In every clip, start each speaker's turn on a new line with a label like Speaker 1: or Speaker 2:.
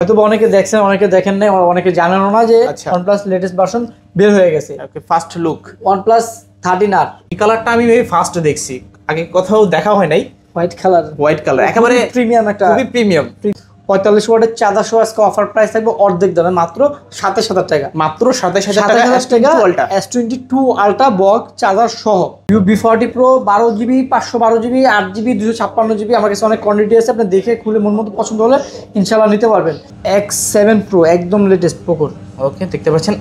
Speaker 1: হয়তো অনেকে দেখছেন, অনেকে দেখেন নাই, অনেকে জানেনও না যে OnePlus লেটেস্ট ভার্সন বের হয়ে গেছে।
Speaker 2: Okay, first look
Speaker 1: OnePlus 13R।
Speaker 2: এই কালারটা আমি এই ফার্স্ট দেখছি, আগে কোথাও দেখা হয় নাই।
Speaker 1: হোয়াইট কালার
Speaker 2: একেবারে
Speaker 1: প্রিমিয়াম, একটা
Speaker 2: খুবই প্রিমিয়াম।
Speaker 1: 45 ওয়াটের চার্জার সহ আজকে অফার প্রাইস থাকবে অর্ধেক দামে, মাত্র 27,000 টাকা।
Speaker 2: মাত্র 27,000 টাকা
Speaker 1: S22 আলট্রা বক্স চার্জার সহ। Vivo V40 Pro 12GB 512GB 8GB 256GB। আমার কাছে অনেক কোয়ান্টিটি আছে, আপনি দেখে খুলে মন মতো পছন্দ হলে ইনশাআল্লাহ নিতে পারবেন। X7 Pro একদম লেটেস্ট পোকোর।
Speaker 2: ওকে, দেখতে পাচ্ছেন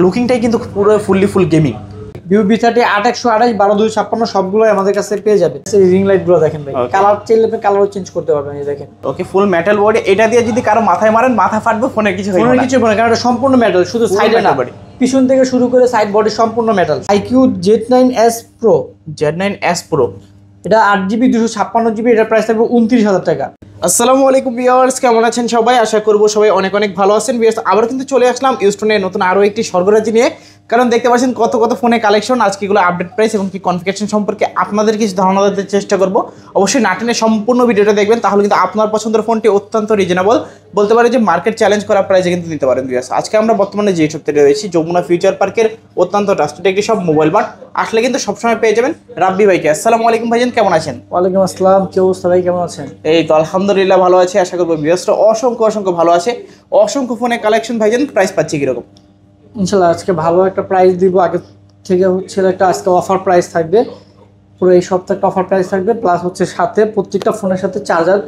Speaker 2: লুকিংটাই কিন্তু পুরো ফুল গেমিং।
Speaker 1: Vivo V30 8128 12256 সবগুলোই আমাদের কাছে পেয়ে যাবে। এই রিং লাইট গুলো দেখেন ভাই, কালার চাইলে আপনি কালারও চেঞ্জ করতে পারবেন। এই দেখেন,
Speaker 2: ওকে, ফুল মেটাল বডি। এটা দিয়ে যদি কারো মাথায় মারেন মাথা ফাটবে, ফোনের কিছু হবে না।
Speaker 1: কারণ এটা সম্পূর্ণ মেটাল, শুধু সাইডে না, পিছন থেকে শুরু করে সাইড বডি সম্পূর্ণ মেটাল। iQ Z9s Pro এটা 8GB 256GB, এটার প্রাইস থাকবে 29,000 টাকা।
Speaker 2: আসসালামু আলাইকুম ভিউয়ার্স, কেমন আছেন সবাই? আশা করব সবাই অনেক ভালো আছেন। ভিউয়ার্স, আবার কিন্তু চলে আসলাম ইউস্টোনের নতুন আরো একটি সরবরাহ নিয়ে। কারণ দেখতে পাচ্ছেন কত ফোনে কালেকশন, আজকে এগুলো আপডেট প্রাইস এবং কি কনফিগারেশন সম্পর্কে আপনাদের কিছু ধারণা দিতে চেষ্টা করব। অবশ্যই নাটিনের সম্পূর্ণ ভিডিওটা দেখবেন, তাহলে কিন্তু আপনার পছন্দের ফোনটি অত্যন্ত রিজনেবল, বলতে পারে যে মার্কেট চ্যালেঞ্জ করা প্রাইসে কিন্তু নিতে পারেন। ভিউয়ার্স, আজকে আমরা বর্তমানে যে শপটিতে রয়েছি যমুনা ফিউচার পার্কের অত্যন্ত ট্রাস্টেড একটি সব মোবাইল মার্ট। আসলে কিন্তু সবসময় পেয়ে যাবেন রাব্বি ভাইকে। আসসালামু আলাইকুম ভাইজান, কেমন আছেন?
Speaker 1: ওয়ালাইকুম আসসালাম, কি অবস্থা ভাই, কেমন আছেন?
Speaker 2: এই তো আলহামদুলিল্লাহ ভালো আছে। আশা করবো ভিউয়ার্সরা অসংখ্য ভালো আছে। অসংখ্য ফোনে কালেকশন ভাইজান, প্রাইস পাচ্ছি কিরকম?
Speaker 1: ইনশাল্লাহ আজকে ভালো একটা প্রাইস দিব। আগে থেকে হচ্ছে একটা আজকে অফার প্রাইস থাকবে, পুরো এই সপ্তাহে অফার প্রাইস থাকবে, প্লাস হচ্ছে সাথে প্রত্যেকটা ফোনের সাথে চার্জার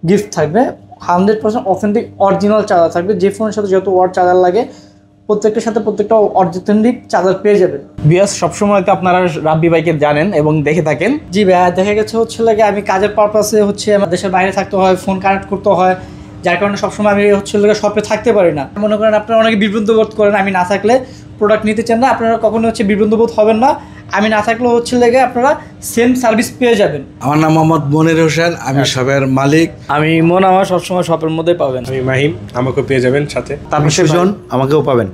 Speaker 1: গিফট থাকবে। 100% অথেন্টিক অরিজিনাল চার্জার থাকবে। যে ফোনের সাথে যত ওয়াট চার্জার লাগে প্রত্যেকটার সাথে প্রত্যেকটা অথেন্টিক চার্জার পেয়ে যাবেন।
Speaker 2: ভিউয়ার্স, সবসময় তো আপনারা রাব্বি ভাইকে জানেন এবং দেখে থাকেন।
Speaker 1: জি ভাই, দেখা গেছে হচ্ছে লাগে আমি কাজের পারপাসে হচ্ছে আমার দেশের বাইরে থাকতে হয়, ফোন কানেক্ট করতে হয়, যার কারণে সবসময় আমি হচ্ছে লাগে শপে থাকতে পারি না। মনে করেন আপনারা অনেকে বিভ্রান্ত বোধ করেন আমি না থাকলে প্রোডাক্ট নিতে চান না, আপনারা কখনো হচ্ছে বিভ্রান্ত বোধ হবেন না। আমি না থাকলেও হচ্ছে লেগে আপনারা সেম সার্ভিস পেয়ে যাবেন।
Speaker 3: আমার নাম মোহাম্মদ মনির হোসেন, আমি শপের মালিক।
Speaker 1: আমি ইমন, আমার সবসময় শপের মধ্যে পাবেন।
Speaker 4: আমি মাহিম, আমাকেও পেয়ে যাবেন সাথে।
Speaker 3: তারপর সুজন, আমাকেও পাবেন।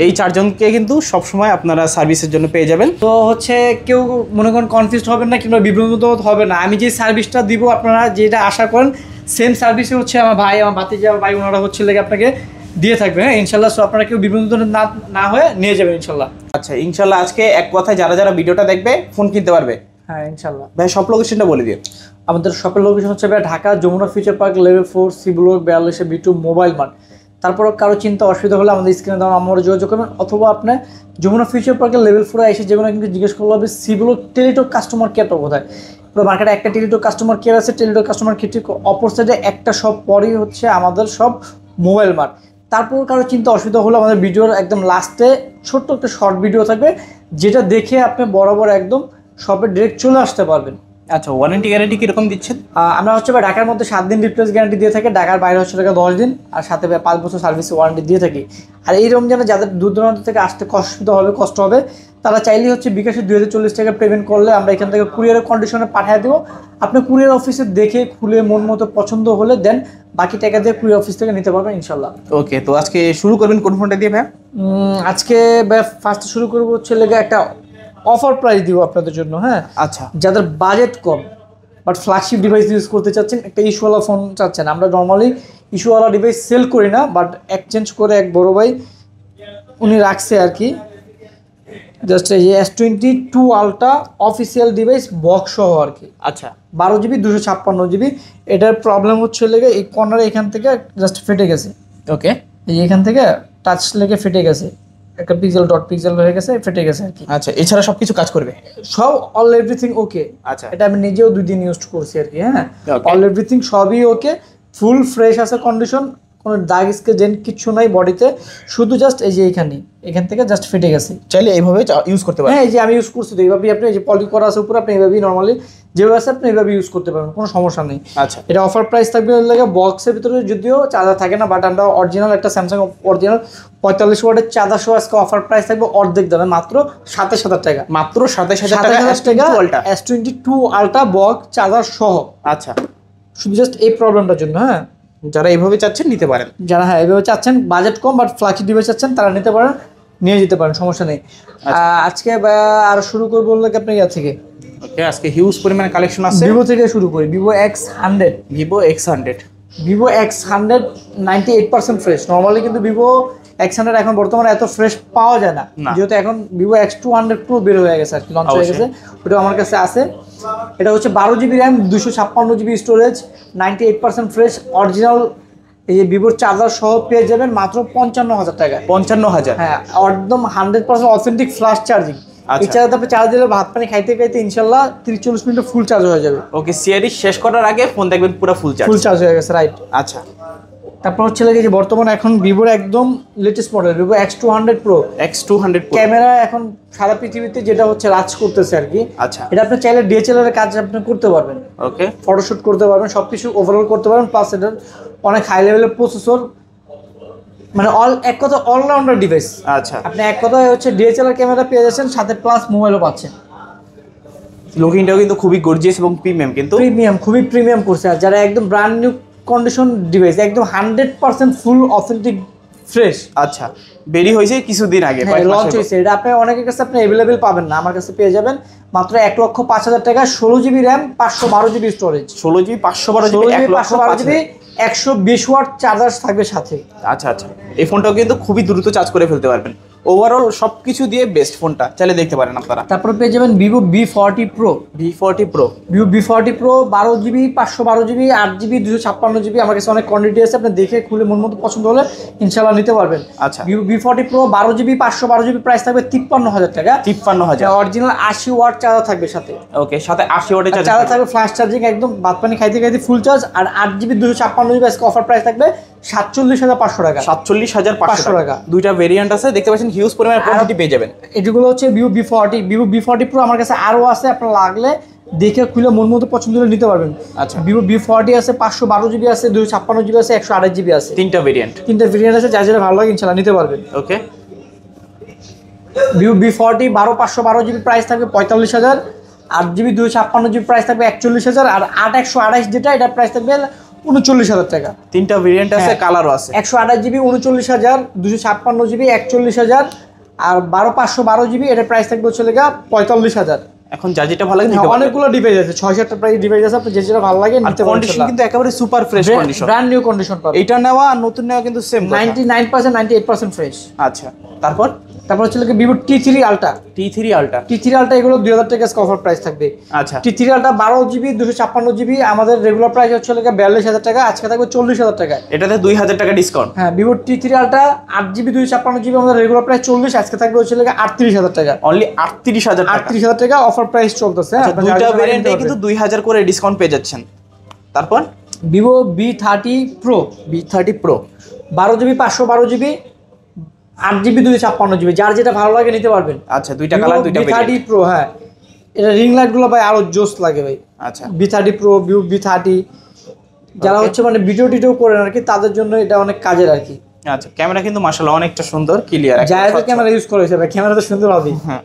Speaker 2: এই চারজনকে কিন্তু সবসময় আপনারা সার্ভিসের জন্য পেয়ে যাবেন।
Speaker 1: তো হচ্ছে কেউ মনে করেন কনফিউজ হবেন না কিংবা বিভ্রান্ত হবে না। আমি যে সার্ভিসটা দিব আপনারা যেটা আশা করেন সেম সার্ভিসে হচ্ছে আমার ভাই, আমার ভাতিজা, আমার ভাই ওনারা হচ্ছে লেগে আপনাকে দিয়ে থাকবে। হ্যাঁ ইনশাল্লাহ, সো আপনারা কেউ বিভ্রান্ত না হয়ে নিয়ে যাবেন ইনশাল্লাহ।
Speaker 2: আচ্ছা, ইনশাল্লাহ আজকে এক কথায় যারা ভিডিওটা দেখবে ফোন কিনতে পারবে।
Speaker 1: হ্যাঁ ইনশাল্লাহ।
Speaker 2: ভাই সব লোকেশনটা বলে দিন।
Speaker 1: আমাদের শপের লোকেশন হচ্ছে Dhaka Jamuna future park level 4 C block 42 B2 mobile mart. তারপর কারো চিন্তা অসুবিধা হলে আমাদের স্ক্রিনে দেওয়া আমরা যোগাযোগ করবেন, অথবা আপনি যমুনা ফিউচার পার্কের লেভেল 4 এসে যেগুলো কিন্তু জিজ্ঞেস করলে হবে সি ব্লক টেলিটক কাস্টমার কেয়ারটা কোথায়। পুরো মার্কেটে একটা টেলিটক কাস্টমার কেয়ার আছে, টেলিটক কাস্টমার কেয়ার ঠিক অপর সাইডে একটা শপ পরেই হচ্ছে আমাদের সব মোবাইল মার্ট। তারপর কারো চিন্তা অসুবিধা হলে আমাদের ভিডিওর একদম লাস্টে ছোট্ট একটা শর্ট ভিডিও থাকবে, যেটা দেখে আপনি বরাবর একদম শপে ডিরেক্ট চলে আসতে পারবেন।
Speaker 2: আচ্ছা, ওয়ারেন্টি গ্যারান্টি কিরকম দিচ্ছেন?
Speaker 1: আমরা হচ্ছে ঢাকার মধ্যে 7 দিন রিপ্লেস গ্যারান্টি দিয়ে থাকি, ঢাকার বাইরে হচ্ছে 10 দিন, আর সাথে 5 বছর সার্ভিস ওয়ারেন্টি দিয়ে থাকি। আর এই রমজানে যাদের দূর দূরান্ত থেকে আসতে কষ্ট হবে তারা চাইলেই হচ্ছে বিকাশে 2040 টাকা পেমেন্ট করলে আমরা এখান থেকে কুরিয়ারের কন্ডিশনে পাঠিয়ে দেবো। আপনি কুরিয়ার অফিসে দেখে খুলে মন মতো পছন্দ হলে দেন বাকি টাকা দিয়ে কুরিয়ার অফিস থেকে নিতে পারবেন ইনশাল্লাহ।
Speaker 2: ওকে, তো আজকে শুরু করবেন কোন ফোনটা দিয়ে ভাই?
Speaker 1: আজকে ফার্স্ট শুরু করবো হচ্ছে লেগে একটা অফার প্রাইস দিব আপনাদের জন্য। হ্যাঁ
Speaker 2: আচ্ছা,
Speaker 1: যাদের budget com but flagship device use করতে চাচ্ছেন, একটা ইস্যুওয়ালা ফোন চাচ্ছেন, আমরা নর্মালি ইস্যুওয়ালা ডিভাইস সেল করি না, বাট এক্সচেঞ্জ করে এক বড় ভাই উনি রাখছে আর কি, জাস্ট এই S22 ultra official device box সহ আর কি।
Speaker 2: আচ্ছা,
Speaker 1: 12GB 256GB। এটার প্রবলেম হচ্ছে লেগে এই কর্নারে এখান থেকে জাস্ট ফেটে গেছে।
Speaker 2: ওকে,
Speaker 1: এই এখান থেকে টাচ লেগে ফেটে গেছে, একটা পিক্সেল হয়ে গেছে, ফেটে গেছে আর কি।
Speaker 2: আচ্ছা, এছাড়া সবকিছু কাজ করবে?
Speaker 1: সব এভরিথিং ওকে।
Speaker 2: আচ্ছা,
Speaker 1: এটা আমি নিজেও 2 দিন ইউজ করছি আর কি। হ্যাঁ এভরিথিং সবই ওকে, ফুল ফ্রেশ আছে কন্ডিশন, কোনো দাগ স্কেচ কিচ্ছু নাই বডিতে, শুধু জাস্ট এই যে এখান থেকে জাস্ট ফেটে গেছে।
Speaker 2: চাইলে এইভাবে ইউজ করতে পারেন।
Speaker 1: হ্যাঁ এই যে আমি ইউজ করছি তো এইভাবেই, আপনি এই যে পলি করা আছে উপরে, আপনি এইভাবেই নর্মালি যেভাবে আছে আপনি এইভাবে ইউজ করতে পারবেন, কোনো সমস্যা নেই।
Speaker 2: আচ্ছা,
Speaker 1: এটা অফার প্রাইস থাকবে লাগে বক্সের ভিতরে, যদিও চার্জার থাকে না, বাট আমরা অরিজিনাল একটা স্যামসাং অরিজিনাল 45 ওয়াটের চার্জার সহ আজকে অফার প্রাইস থাকবে অর্ধেক দামে, মাত্র 27,000 টাকা।
Speaker 2: মাত্র 27,000 টাকা
Speaker 1: S22 আলট্রা বক্স চার্জার সহ।
Speaker 2: আচ্ছা,
Speaker 1: শুধু জাস্ট এই প্রবলেমটার জন্য। হ্যাঁ
Speaker 2: যারা এইভাবে চাচ্ছেন নিতে পারেন,
Speaker 1: যারা হ্যাঁ এইভাবে চাচ্ছেন budget com but flagship device চাচ্ছেন তারা নিতে পারেন, নিয়ে যেতে পারেন, সমস্যা নেই। আজকে আর শুরু করবো বললে আপনার ইয়া থেকে।
Speaker 2: ওকে, আজকে হিউজ পরিমাণে কালেকশন আছে।
Speaker 1: ভিভো থেকে শুরু করি, Vivo X100।
Speaker 2: Vivo X100
Speaker 1: Vivo X100 98% fresh. Normally কিন্তু ভিভো X100 এখন বর্তমানে এত ফ্রেশ পাওয়া যায় না, যেহেতু এখন ভিভো X200 Pro বের হয়ে গেছে আর কি, লঞ্চ হয়ে গেছে, ওটা আমার কাছে আছে। এটা হচ্ছে 12GB RAM, 256GB storage, 98% fresh original. এই যে ভিভোর চার্জার সহ পেয়ে যাবেন মাত্র 55,000 টাকায়।
Speaker 2: 55,000?
Speaker 1: হ্যাঁ, একদম 100% অথেন্টিক ফ্লাশ চার্জিং। এই চার্জারটা আপনি চার্জ দিলে ভাত পানি খাইতে খাইতে ইনশাল্লাহ 30-40 মিনিটে ফুল চার্জ হয়ে যাবে।
Speaker 2: ওকে, সিআরডি শেষ করার আগে ফোন দেখবেন পুরো ফুল
Speaker 1: চার্জ হয়ে গেছে, রাইট।
Speaker 2: আচ্ছা,
Speaker 1: তারপর হচ্ছে লাগে যে বর্তমানে এখন ভিভোর একদম latest model Vivo X200 Pro। Camera এখন সারা পৃথিবীতে যেটা হচ্ছে রাজ করতেছে আর কি।
Speaker 2: আচ্ছা,
Speaker 1: এটা আপনি চাইলে ডিএসএলআর এর কাজ আপনি করতে পারবেন।
Speaker 2: ওকে,
Speaker 1: ফটোশুট করতে পারবেন, সবকিছু ওভারঅল করতে পারবেন, প্লাস এটার অনেক হাই লেভেলের প্রসেসর, মানে এক কথা অলরাউন্ডার ডিভাইস।
Speaker 2: আচ্ছা,
Speaker 1: আপনি এক কথায় হচ্ছে ডিএসএলআর ক্যামেরা পেয়ে যাচ্ছেন, সাথে প্লাস মোবাইলও পাচ্ছেন।
Speaker 2: লুকিংটাও কিন্তু খুবই গর্জিয়াস এবং প্রিমিয়াম, কিন্তু
Speaker 1: খুবই প্রিমিয়াম করছে। আর যারা একদম ব্র্যান্ড নিউ কন্ডিশন ডিভাইস, একদম 100% ফুল অথেন্টিক ফ্রেশ।
Speaker 2: আচ্ছা, বেরি হয়েছে কিছুদিন আগে,
Speaker 1: লঞ্চ হয়েছে। এটা আপনি অনেকের কাছে আপনি অ্যাভেলেবেল পাবেন না, আমার কাছে পেয়ে যাবেন মাত্র 1,05,000 টাকা, 16GB RAM, 512GB storage.
Speaker 2: 16GB 512GB
Speaker 1: 1,05,000 120 watt charger থাকবে সাথে।
Speaker 2: আচ্ছা আচ্ছা, এই ফোনটাও কিন্তু খুবই দ্রুত চার্জ করে ফেলতে পারবেন। ওভারঅল সবকিছু দিয়ে বেস্ট ফোনটা, চাইলে দেখতে পারেন আপনারা।
Speaker 1: তারপর পেয়ে যাবেন Vivo V40 Pro। Vivo V40 Pro 12GB 512GB 8GB 256GB। আমার কাছে অনেক কোয়ান্টিটি আছে, আপনি দেখে খুলে মন মতো পছন্দ হলে ইনশাআল্লাহ নিতে পারবেন।
Speaker 2: আচ্ছা,
Speaker 1: Vivo V40 Pro 12GB 512GB price থাকবে 53,000 টাকা।
Speaker 2: 53,000,
Speaker 1: অরিজিনাল 80 ওয়াট চার্জার থাকবে সাথে।
Speaker 2: ওকে, সাথে 80 ওয়াটের
Speaker 1: চার্জার থাকবে, ফ্ল্যাশ চার্জিং, একদম ভাত পানি খাইতে খাইতে ফুল চার্জ। আর 8GB 256GB আজকে অফার প্রাইস থাকবে 47,500 টাকা।
Speaker 2: 47,500 টাকা। দুইটা ভেরিয়েন্ট আছে, দেখতে পাচ্ছেন হিউজ পরিমাণে কোয়ান্টিটি পেয়ে যাবেন।
Speaker 1: এগুলো হচ্ছে ভিভো V40 Pro আমার কাছে আরও আছে, আপনার লাগলে দেখে খুলে মন মতো পছন্দ হলে নিতে পারবেন।
Speaker 2: আচ্ছা,
Speaker 1: ভিভো V40 আছে, 512GB আছে, 256GB আছে, 128GB আছে।
Speaker 2: তিনটা ভেরিয়েন্ট
Speaker 1: আছে, যা যেটা ভালো লাগে ইনশাআল্লাহ নিতে পারবেন।
Speaker 2: ওকে,
Speaker 1: ভিভো V40 512GB প্রাইস থাকবে 45,000, 8GB 256GB প্রাইস থাকবে 41,000, আর 8/128 যেটা এটা প্রাইস থাকবে 39,000 টাকা।
Speaker 2: তিনটা ভেরিয়েন্ট আছে, কালারও আছে।
Speaker 1: 128GB 39,000, 256GB 41,000, আর 512GB এটার প্রাইস থাকবে হচ্ছে 45,000।
Speaker 2: এখন যা যেটা ভালো লাগে
Speaker 1: অনেকগুলো ডিভাইস আছে, 6-7টা প্রাইস ডিভাইস আছে, আপনি যে যেটা ভালো লাগে নিতে পারেন।
Speaker 2: কন্ডিশন কিন্তু একেবারে super fresh condition,
Speaker 1: brand new condition পাবেন।
Speaker 2: এটা নেওয়া আর নতুন নেওয়া কিন্তু সেম,
Speaker 1: 99% 98% ফ্রেশ।
Speaker 2: আচ্ছা, তারপর
Speaker 1: হচ্ছে Vivo T3 Ultra। T3 Ultra এগুলো 2,000 টাকা অফার প্রাইস থাকবে।
Speaker 2: আচ্ছা,
Speaker 1: T3 Ultra 12GB 256GB আমাদের রেগুলার প্রাইস হচ্ছে 42,000 টাকা, আজকে থাকবে 40,000 টাকা।
Speaker 2: এটাতে 2,000 টাকা ডিসকাউন্ট।
Speaker 1: হ্যাঁ, Vivo T3 Ultra 8GB 256GB আমাদের রেগুলার প্রাইস 40, আজকে থাকবে হচ্ছে 38,000 টাকা।
Speaker 2: অনলি 38,000
Speaker 1: টাকা অফার প্রাইস চলতেছে।
Speaker 2: দুইটা ভেরিয়েন্টে কিন্তু 2,000 করে ডিসকাউন্ট পেয়ে যাচ্ছেন। তারপর
Speaker 1: Vivo V30 Pro 12GB 512GB 8GB 256GB, যার যেটা ভালো লাগে নিতে পারবেন।
Speaker 2: আচ্ছা, দুইটা কালার, দুইটা
Speaker 1: V30 Pro। হ্যাঁ, এটা রিং লাইট গুলো ভাই আরো জোস লাগে ভাই।
Speaker 2: আচ্ছা,
Speaker 1: V30 Pro ভিভো V30 যারা হচ্ছে মানে ভিডিও করেন আর কি, তাদের জন্য এটা অনেক কাজের আর কি।
Speaker 2: আচ্ছা, ক্যামেরা কিন্তু মাশাআল্লাহ অনেকটা সুন্দর, ক্লিয়ার।
Speaker 1: জায়াজের ক্যামেরা ইউজ করা হয়েছে ভাই, ক্যামেরা তো সুন্দর হবে। হ্যাঁ,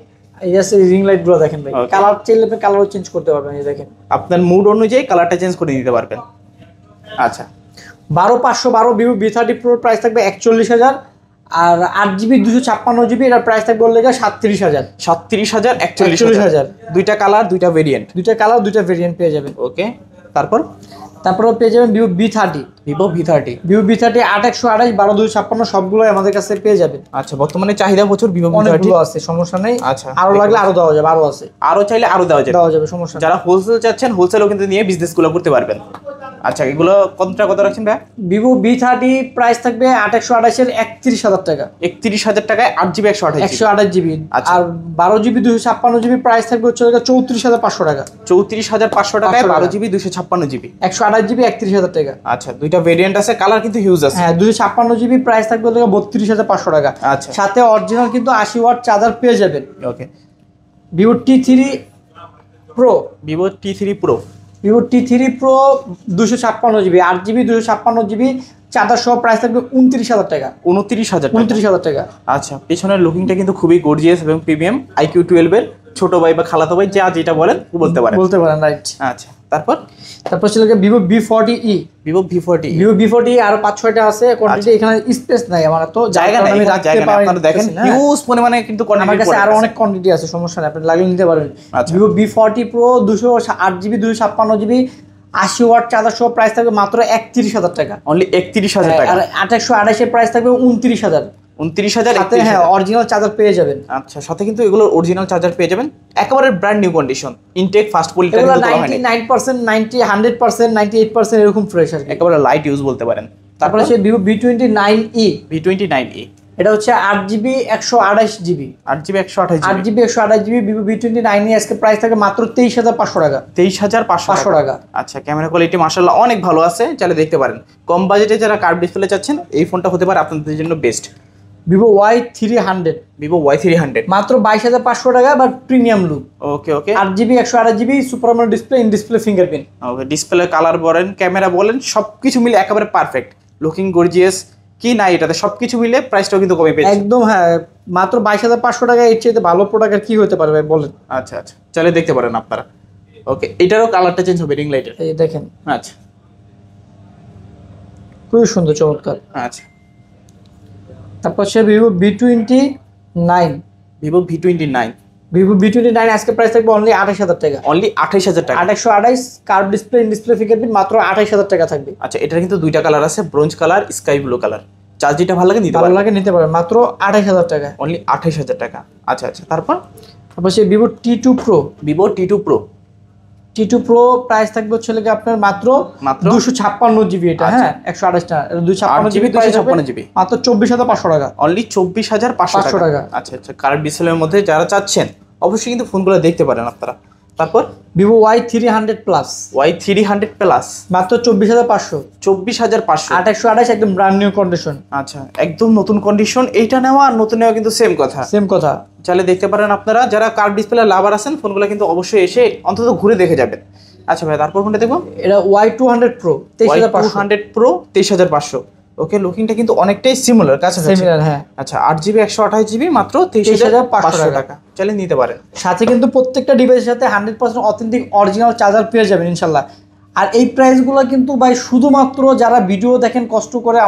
Speaker 1: এই যে রিং লাইট গুলো দেখেন ভাই, কালার চাইলে আপনি কালারও চেঞ্জ করতে পারবেন। এই দেখেন,
Speaker 2: আপনার মুড অনুযায়ী কালারটা চেঞ্জ করে দিতে পারবেন। আচ্ছা,
Speaker 1: 512 ভিভো V30 Pro প্রাইস থাকবে 41,000, আর 8GB 256GB এটার প্রাইস থাকবে বললে 37,000।
Speaker 2: 37,000 41,000। দুইটা কালার, দুইটা ভেরিয়েন্ট,
Speaker 1: দুইটা ভেরিয়েন্ট পেয়ে যাবেন।
Speaker 2: ওকে, তারপর
Speaker 1: পেয়ে যাবেন ভিভো V30 8/128 12/256 সবগুলোই আমাদের কাছে পেয়ে যাবেন।
Speaker 2: আচ্ছা, বর্তমানে চাহিদা প্রচুর ভিভো V30
Speaker 1: আছে, সমস্যা নেই।
Speaker 2: আচ্ছা,
Speaker 1: আরো লাগলে আরো দেওয়া যাবে, আরো আছে,
Speaker 2: আরো চাইলে আরো দেওয়া যাবে,
Speaker 1: সমস্যা।
Speaker 2: যারা হোলসেল চাচ্ছেন হোলসেলও কিন্তু নিয়ে বিজনেসগুলো করতে পারবেন। আচ্ছা, এগুলো কত রাখছেন ভাই?
Speaker 1: ভিভো V30 প্রাইস থাকবে 8/128 এর 31,000 টাকা।
Speaker 2: 31,000 টাকায় 8GB
Speaker 1: 128GB। আর 12GB 256GB প্রাইস থাকবে হচ্ছে 34,500 টাকা।
Speaker 2: 34,500 টাকায় 12GB 256GB
Speaker 1: 128GB 31,000 টাকা।
Speaker 2: আচ্ছা, দুইটা ভেরিয়েন্ট আছে, কালার কিন্তু হিউজ আছে।
Speaker 1: হ্যাঁ, 256GB প্রাইস থাকবে 32,500 টাকা।
Speaker 2: আচ্ছা,
Speaker 1: সাথে অরিজিনাল কিন্তু 80 ওয়াট চার্জার পেয়ে যাবেন।
Speaker 2: Okay,
Speaker 1: Vivo T3 Pro 256GB 8GB 256GB charger সহ প্রাইস থাকবে 29,000 টাকা। 29,000 টাকা।
Speaker 2: আচ্ছা, পেছনের লুকিংটা কিন্তু খুবই গর্জিয়াস এবং প্রিমিয়াম। IQ12 এর ছোট ভাই বা খালাতো ভাই যা যেটা বলেন বলতে পারেন,
Speaker 1: রাইট।
Speaker 2: আচ্ছা, তারপর
Speaker 1: ছিল ভিভো V40e।
Speaker 2: ভিভো V40
Speaker 1: আরো 5-6টা আছে কোয়ান্টিটি, এখানে স্পেস নাই আমার, তো
Speaker 2: জায়গা নাই,
Speaker 1: আমি রাখতে পারি।
Speaker 2: আপনারা দেখেন হিউজ পরিমাণে কিন্তু
Speaker 1: আমার কাছে আরো অনেক কোয়ান্টিটি আছে, সমস্যা নাই, আপনি লাগিয়ে নিতে পারবেন।
Speaker 2: আচ্ছা,
Speaker 1: Vivo V40 Pro 208GB 256GB 80 watt charger সহ প্রাইস থাকবে মাত্র 31,000 টাকা।
Speaker 2: অনলি 31,000 টাকা।
Speaker 1: আর 2828 প্রাইস থাকবে 29,000।
Speaker 2: 29,000
Speaker 1: সাথে হ্যাঁ অরিজিনাল চার্জার পেয়ে যাবেন।
Speaker 2: আচ্ছা, সাথে কিন্তু এগুলোর অরিজিনাল চার্জার পেয়ে যাবেন, একেবারে brand new condition, intact first পলিটা
Speaker 1: এগুলো
Speaker 2: কিন্তু করা হয়নি।
Speaker 1: 99%, 90, 100%, 98% এরকম ফ্রেশ আর কি।
Speaker 2: একেবারে লাইট ইউজ বলতে পারেন।
Speaker 1: তারপরে হচ্ছে Vivo V29e,
Speaker 2: V29e,
Speaker 1: এটা হচ্ছে 8GB 128GB,
Speaker 2: 8GB 128GB,
Speaker 1: 8GB 128GB Vivo V29e আজকে প্রাইস থাকে মাত্র 23,500 টাকা।
Speaker 2: 23,500
Speaker 1: টাকা।
Speaker 2: আচ্ছা, ক্যামেরা কোয়ালিটি মাশাআল্লাহ অনেক ভালো আছে, চাইলে দেখতে পারেন। কম বাজেটে যারা কার্ভ ডিসপ্লে চাচ্ছেন এই ফোনটা হতে পারে আপনাদের জন্য best.
Speaker 1: Vivo Y300,
Speaker 2: Vivo Y300
Speaker 1: মাত্র 22,500 টাকা, but premium look.
Speaker 2: Okay okay,
Speaker 1: 8GB 128GB super AMOLED display, in display fingerprint.
Speaker 2: Okay, display colour বলেন, ক্যামেরা বলেন, সবকিছু মিলে একেবারে পারফেক্ট, লুকিং গর্জিয়াস, কি না এটাতে সবকিছু মিলে প্রাইসটাও কিন্তু কমে পেয়েছে
Speaker 1: একদম হ্যাঁ, মাত্র 22,500 টাকা। এর চেয়ে ভালো প্রোডাক্ট আর কি হতে পারে ভাই বলেন?
Speaker 2: আচ্ছা আচ্ছা, চাইলে দেখতে পারেন আপনারা। ওকে, এটারও কালারটা চেঞ্জ হবে রিং লাইটের।
Speaker 1: এই দেখেন,
Speaker 2: আচ্ছা
Speaker 1: খুবই সুন্দর, চমৎকার।
Speaker 2: আচ্ছা,
Speaker 1: তারপর হচ্ছে Vivo V29,
Speaker 2: Vivo V29
Speaker 1: Vivo V29 আজকে প্রাইস থাকবে অনলি 28,000 টাকা।
Speaker 2: অনলি 28,000 টাকা।
Speaker 1: 2828 curve display, in display fingerprint, মাত্র 28,000 টাকা থাকবে।
Speaker 2: আচ্ছা, এটার কিন্তু দুইটা কালার আছে, bronze colour, sky blue colour. Charge যেটা ভালো লাগে নিতে
Speaker 1: ভালো
Speaker 2: পারেন,
Speaker 1: লাগে নিতে পারেন, মাত্র 28,000 টাকা।
Speaker 2: অনলি 28,000 টাকা। আচ্ছা আচ্ছা, তারপর
Speaker 1: সে Vivo T2 Pro,
Speaker 2: Vivo T2 Pro,
Speaker 1: T2 Pro price থাকবে হচ্ছে লাগে আপনার মাত্র
Speaker 2: মাত্র
Speaker 1: 256GB। এটা
Speaker 2: আচ্ছা।
Speaker 1: হ্যাঁ 128 টাকা, 256GB,
Speaker 2: 256GB
Speaker 1: মাত্র 24,500 টাকা।
Speaker 2: অনলি 24,500 টাকা। আচ্ছা আচ্ছা, কালার ডিসপ্লের মধ্যে যারা চাচ্ছেন অবশ্যই কিন্তু ফোনগুলো দেখতে পারেন আপনারা। তারপর
Speaker 1: Vivo Y300 Plus,
Speaker 2: Y300 plus,
Speaker 1: মাত্র 24,500,
Speaker 2: 24,500।
Speaker 1: 2828 একদম ব্র্যান্ড নিউ কন্ডিশন।
Speaker 2: আচ্ছা, একদম নতুন কন্ডিশন। এইটা নেওয়া আর নতুন নেওয়া কিন্তু সেম কথা,
Speaker 1: সেম কথা।
Speaker 2: চাইলে দেখতে পারেন আপনারা। যারা কার্ভ ডিসপ্লে লাভার আছেন ফোনগুলো কিন্তু অবশ্যই এসে অন্তত ঘুরে দেখে যাবেন। আচ্ছা ভাই, তারপর কোনটা দেখবো?
Speaker 1: এটা Y200 Pro, 23,500।
Speaker 2: Y200 Pro 23,500। ওকে, লুকিংটা কিন্তু অনেকটাই সিমিলার, কাছাকাছি।
Speaker 1: সিমিলার হ্যাঁ।
Speaker 2: আচ্ছা, 8GB 128GB মাত্র 23,500 টাকা, চাইলে নিতে পারেন।
Speaker 1: সাথে কিন্তু প্রত্যেকটা ডিভাইসের সাথে 100% অথেন্টিক অরিজিনাল চার্জার পেয়ে যাবেন ইনশাল্লাহ। আর এই প্রাইসগুলো কিন্তু ভাই শুধুমাত্র যারা ভিডিও দেখেন, কষ্ট করে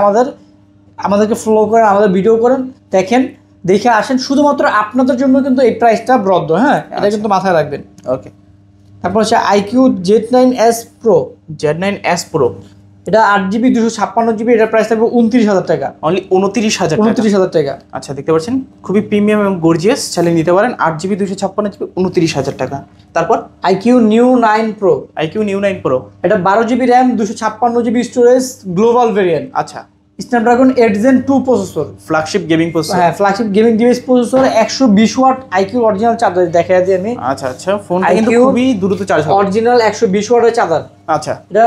Speaker 1: আমাদেরকে ফলো করেন, আমাদের ভিডিও করেন, দেখেন, দেখে আসেন, শুধুমাত্র আপনাদের জন্য কিন্তু এই প্রাইসটা বরাদ্দ। হ্যাঁ, এটা কিন্তু মাথায় রাখবেন।
Speaker 2: ওকে,
Speaker 1: তারপর হচ্ছে IQ Z9s Pro,
Speaker 2: Z9s Pro,
Speaker 1: এটা 8GB 256GB, এটার প্রাইস থাকবে 29,000 টাকা।
Speaker 2: অনলি 29,000 টাকা।
Speaker 1: 29,000 টাকা।
Speaker 2: আচ্ছা, দেখতে পাচ্ছেন খুবই প্রিমিয়াম এবং গর্জিয়াস, চাইলে নিতে পারেন। 8GB 256GB 29,000 টাকা। তারপর
Speaker 1: IQ Neo 9 Pro,
Speaker 2: IQ Neo 9 Pro,
Speaker 1: এটা 12GB RAM, 256GB storage, global variant,
Speaker 2: আচ্ছা,
Speaker 1: Snapdragon 8 Gen 2 processor.
Speaker 2: Flagship gaming processor.
Speaker 1: হ্যাঁ, flagship gaming device processor, 120 watt IQ original charger দেখাই দিই আমি।
Speaker 2: আচ্ছা আচ্ছা, ফোনটা কিন্তু
Speaker 1: IQ
Speaker 2: খুবই দ্রুত চার্জ হবে।
Speaker 1: অরিজিনাল 120 ওয়াটের চার্জার।
Speaker 2: আচ্ছা,
Speaker 1: এটা